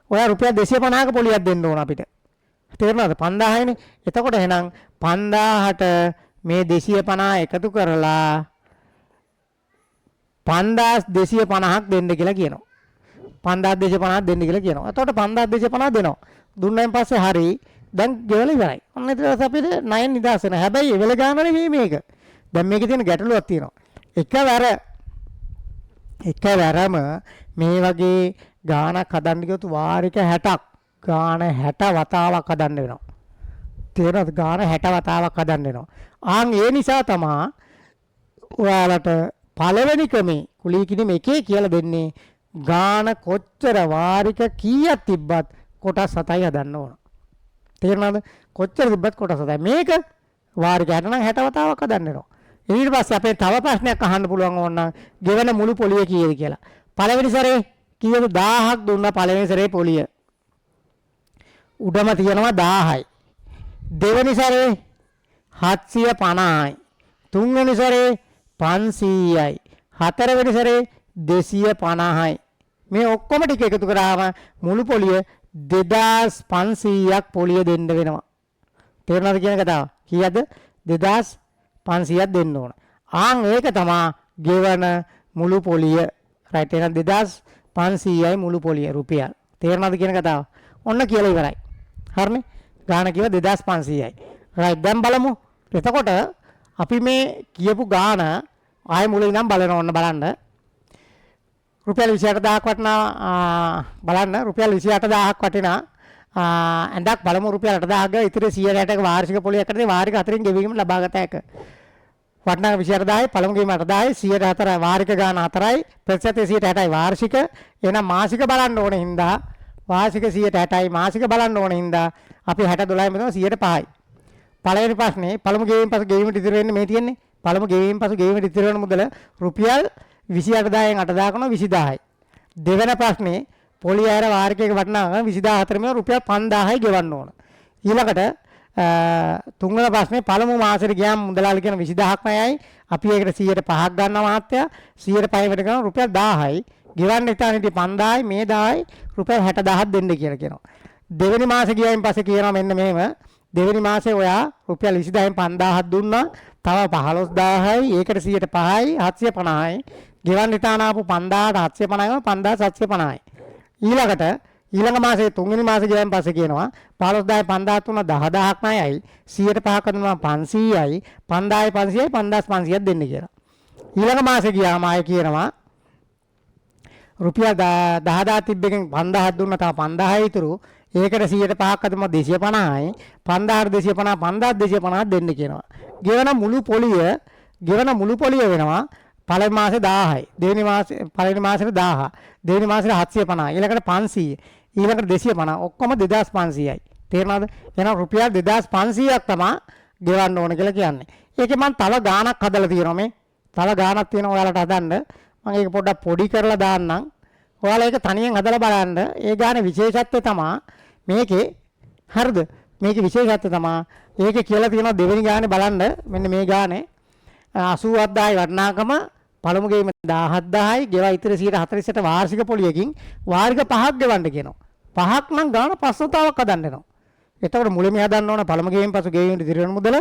ඔයා රුපියල් 250ක පොලියක් දෙන්න ඕන අපිට. තේරුණාද? 5000යිනේ. එතකොට එහෙනම් 5000ට මේ 250 එකතු කරලා 5250ක් දෙන්න කියලා කියනවා. 5250ක් දෙන්න කියලා කියනවා. එතකොට 5250 දෙනවා. දුන්නායින් පස්සේ හරි දැන් ගෙවලා ඉවරයි. ඔන්න ඊට පස්සේ අපිට ණයෙන් නිදහස් වෙනවා. හැබැයි එවල ගාන නෙමෙයි මේක. දැන් මේකේ තියෙන ගැටලුවක් තියෙනවා. එකවරම මේ වගේ ගානක් හදන්න ගියොත් වාරික 60ක් ගාන 60 වතාවක් හදන්න වෙනවා. තේරෙනවද? ගාන 60 වතාවක් හදන්න වෙනවා. ඒ නිසා තමයි ඔයාලට පළවෙනි ක්‍රමේ කුලී කිරීම එකේ කියලා දෙන්නේ ගාන කොච්චර වාරික කීයක් තිබ්බත් කොටස් 7යි හදන්න ඕන. තේරුණාද? කොච්චර තිබ්බත් කොටස් 7යි. මේක වාරික 60 නම් 60 වතාවක් හදන්න වෙනවා. ඊට පස්සේ අපේ තව ප්‍රශ්නයක් අහන්න පුළුවන් ඕන නම් ගෙවන මුළු පොලිය කීයද කියලා. පළවෙනි සැරේ කීයද? 1000ක් දුන්නා පළවෙනි සැරේ පොලිය. උඩම තියෙනවා 1000යි. දෙවෙනි සැරේ 750යි. තුන්වෙනි සැරේ 500යි. හතරවෙනි සැරේ 250යි. මේ ඔක්කොම ටික එකතු කරාම මුළු පොලිය 2500ක් පොලිය දෙන්න වෙනවා. තේරුණාද කියන කතාව? කීයද? 2500ක් දෙන්න ඕන. ඒක තමයි ගෙවන මුළු පොලිය. රයිට්. එහෙනම් 2500යි මුළු පොලිය රුපියල්. තේරුණාද කියන කතාව? ඔන්න කියලා ඉවරයි. හරිනේ? ගාන කිව්ව 2500යි. රයිට්. දැන් බලමු. එතකොට අපි මේ කියපු ගාන ආයෙ මුලින් ඉඳන් බලනවා. ඔන්න බලන්න. රුපියල් 28000ක් වටිනා බලන්න රුපියල් 28000ක් වටිනා ඇඳක් බලමු රුපියල් 8000ක් ගා ඉතිරි 160ක වාර්ෂික පොලියකටදී වාරික 4න් ගෙවීම ලබාගත හැක. වටිනාකම 28000යි පළමු ගෙවීම 8000යි 104යි වාරික ගාන 4යි ප්‍රතිශතය 160යි වාර්ෂික. එහෙනම් මාසික බලන්න ඕනේ හින්දා වාර්ෂික 160යි මාසික බලන්න ඕනේ හින්දා අපි 60 12 මෙතන 105යි. පළවෙනි ප්‍රශ්නේ පළමු ගෙවීම පසු ගෙවීමට ඉතිරි වෙන්නේ මේ තියෙන්නේ. පළමු ගෙවීම පසු ගෙවීමට ඉතිරි වෙන මුදල රුපියල් 28000න් 8000 කරනවා 20000යි. දෙවෙනි ප්‍රශ්නේ පොලිය ඇර වාරිකයක වටිනාකම 24000 මෙව රුපියල් 5000යි ගෙවන්න ඕන. ඊළඟට තුන්වෙනි ප්‍රශ්නේ පළමු මාසෙට ගියාම මුදලාලි කියන 20000ක් ණයයි. අපි ඒකට 100ට 5ක් ගන්නවා මහත්තයා. 100ට 5 වෙට ගන්න රුපියල් 1000යි. ගෙවන්න හිතාන හිටියේ 5000යි මේ 1000යි රුපියල් 60000ක් දෙන්න කියලා කියනවා. දෙවෙනි මාසේ ගියායින් පස්සේ කියනවා මෙන්න මෙහෙම දෙවෙනි මාසේ ඔයා රුපියල් 20000න් 5000ක් දුන්නා. තව 15000යි ඒකට 105යි 750යි. ගෙවන්න හිතාන ආපු 5000ට 750යි 5750යි. ඊළඟ මාසේ තුන්වෙනි මාසේ ගියායින් පස්සේ කියනවා 15000යි 5000 තුන 10000ක් ණයයි 105ක දුන්නා 500යි 5500යි 5500ක් දෙන්න කියලා. ඊළඟ මාසේ ගියාම ආයේ කියනවා රුපියල් 10000 තිබ්බෙකින් 5000ක් දුන්නා තව 5000යි ඉතුරු ඒකට 105ක් අදම 250යි 5250 5250ක් දෙන්න කියනවා. ගෙවන මුළු පොලිය වෙනවා පළවෙනි මාසේ 1000යි පළවෙනි මාසෙට 1000 දෙවෙනි මාසෙට 750 ඊළඟට 500 ඊළඟට 250 ඔක්කොම 2500යි. තේරෙනවද? එහෙනම් රුපියල් 2500ක් තමයි ගෙවන්න ඕන කියලා කියන්නේ. ඒකේ මම තව ගාණක් හදලා තියෙනවා මේ. තව ගාණක් තියෙනවා ඔයාලට හදන්න. මම ඒක පොඩ්ඩක් පොඩි කරලා දාන්නම්. ඔයාලා ඒක තනියෙන් හදලා බලන්න. ඒ ගානේ විශේෂත්වය තමයි මේකේ හරිද? මේකේ විශේෂත්වය තමයි ඒකේ කියලා තියෙනවා දෙවෙනි ගානේ බලන්න. මෙන්න මේ ගානේ 87000යි වටිනාකම පළමු ගෙයිම 17000යි ගෙවා ඉතිරි 148ට වාර්ෂික පොලියකින් වාර්ෂික 5ක් ගෙවන්න කියනවා. 5ක් නම් ගාන 500ක් හදන්න වෙනවා. එතකොට මුලින්ම හදන්න ඕන පළමු ගෙයින් පසු ගෙයින් ඉදිරියන මුදල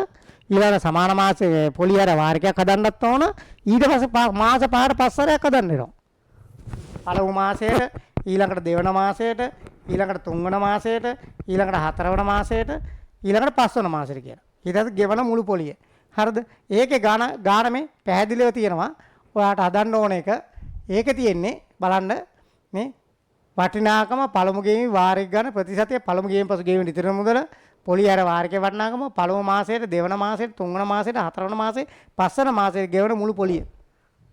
ඊළඟ සමාන මාසයේ පොලියර වාර්ෂිකයක් හදන්නත් ඕන. ඊට පස්සේ මාස 5ට 5 සැරයක් හදන්න වෙනවා. පළමු මාසයට ඊළඟට දෙවන මාසයට ඊළඟට තුන්වන මාසයට ඊළඟට හතරවන මාසයට ඊළඟට පස්වන මාසයට කියලා. ඊට ගෙවන මුළු පොලිය. හරිද? ඒකේ ගාන මේ පැහැදිලිව තියෙනවා. ඔයාට හදන්න ඕන එක. ඒකේ තියෙන්නේ බලන්න මේ වටිනාකම පළමු ගෙයින් වාරික ගන්න ප්‍රතිශතය පළමු ගෙයින් පසු ගෙයින් ඉතිරි මුදල පොලියර වාරිකේ වටිනාකම පළමු මාසයට දෙවන මාසයට තුන්වන මාසයට හතරවන මාසයේ පස්වන මාසයේ ගෙවන මුළු පොලිය.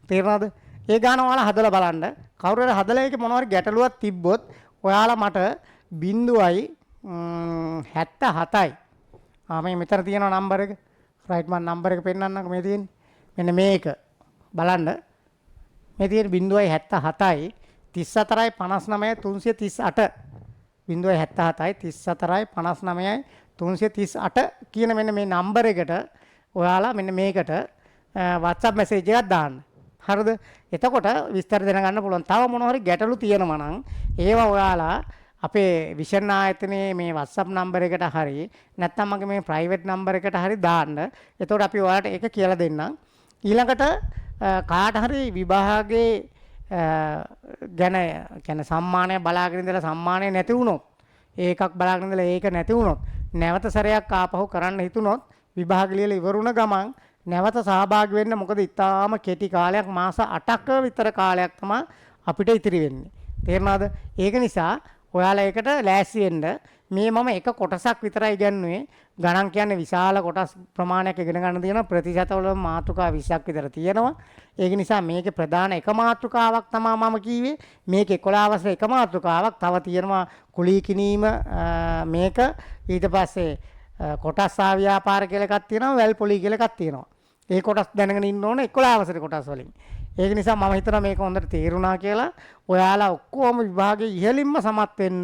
තේරෙනවද? ඒ ගාන ඔයාලා හදලා බලන්න. කවුරු හරි හදලා ඒකේ මොනවා හරි ගැටලුවක් තිබ්බොත් ඔයාලා මට 0.77යි. මේ මෙතන තියෙන නම්බර එක. රයිට් මම නම්බර එක පෙන්නන්නම්කෝ මේ තියෙන්නේ. මෙන්න මේක. බලන්න. මේ තියෙන 0.77යි 34යි 59යි 338. 0.77යි 34යි 59යි 338 කියන මෙන්න මේ නම්බර එකට ඔයාලා මෙන්න මේකට WhatsApp මැසේජ් එකක් දාන්න. හරිද? එතකොට විස්තර දැනගන්න පුළුවන්. තව මොනවා හරි ගැටලු තියෙනවා නම් ඒවා ඔයාලා අපේ විෂන් ආයතනයේ මේ WhatsApp නම්බර එකට හරි නැත්නම් මගේ මේ ප්‍රයිවට් නම්බර එකට හරි දාන්න. එතකොට අපි ඔයාලට ඒක කියලා දෙන්නම්. ඊළඟට කාට හරි විභාගයේ ගැන සම්මානය බලාගෙන ඉඳලා සම්මානය නැති වුණොත් ඒකක් බලාගෙන ඉඳලා ඒක නැති වුණොත් නැවත සැරයක් ආපහු කරන්න හිතුනොත් විභාග ලියලා ඉවරුණ ගමන් නැවත සහභාගී වෙන්න. මොකද ඉතාලම කෙටි කාලයක් මාස 8ක විතර කාලයක් තමයි අපිට ඉතිරි වෙන්නේ. තේරුණාද? ඒක නිසා ඔයාලා ඒකට ලෑස්ති වෙන්න. මේ මම එක කොටසක් විතරයි ඉගෙනුවේ. ගණන් කියන්නේ විශාල කොටස් ප්‍රමාණයක් ඉගෙන ගන්න තියෙනවා. ප්‍රතිශතවල මාතෘකා 20ක් විතර තියෙනවා. ඒක නිසා මේකේ ප්‍රධාන එක මාතෘකාවක් තමයි මම කිව්වේ. මේක 11 වසරේ එක මාතෘකාවක්. තව තියෙනවා කුලී කිනීම මේක. ඊට පස්සේ කොටස් ආව්‍යාපාර කියලා එකක් තියෙනවා. වැල් පොලි කියලා එකක් තියෙනවා. ඒ කොටස් දැනගෙන ඉන්න ඕනේ 11 වසරේ කොටස් වලින්. ඒක නිසා මම හිතනවා මේක හොඳට තේරුණා කියලා. ඔයාලා ඔක්කොම විභාගයේ ඉහළින්ම සමත් වෙන්න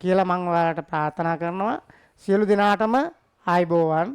කියලා මම ඔයාලට ප්‍රාර්ථනා කරනවා. සියලු දෙනාටම ආයුබෝවන්.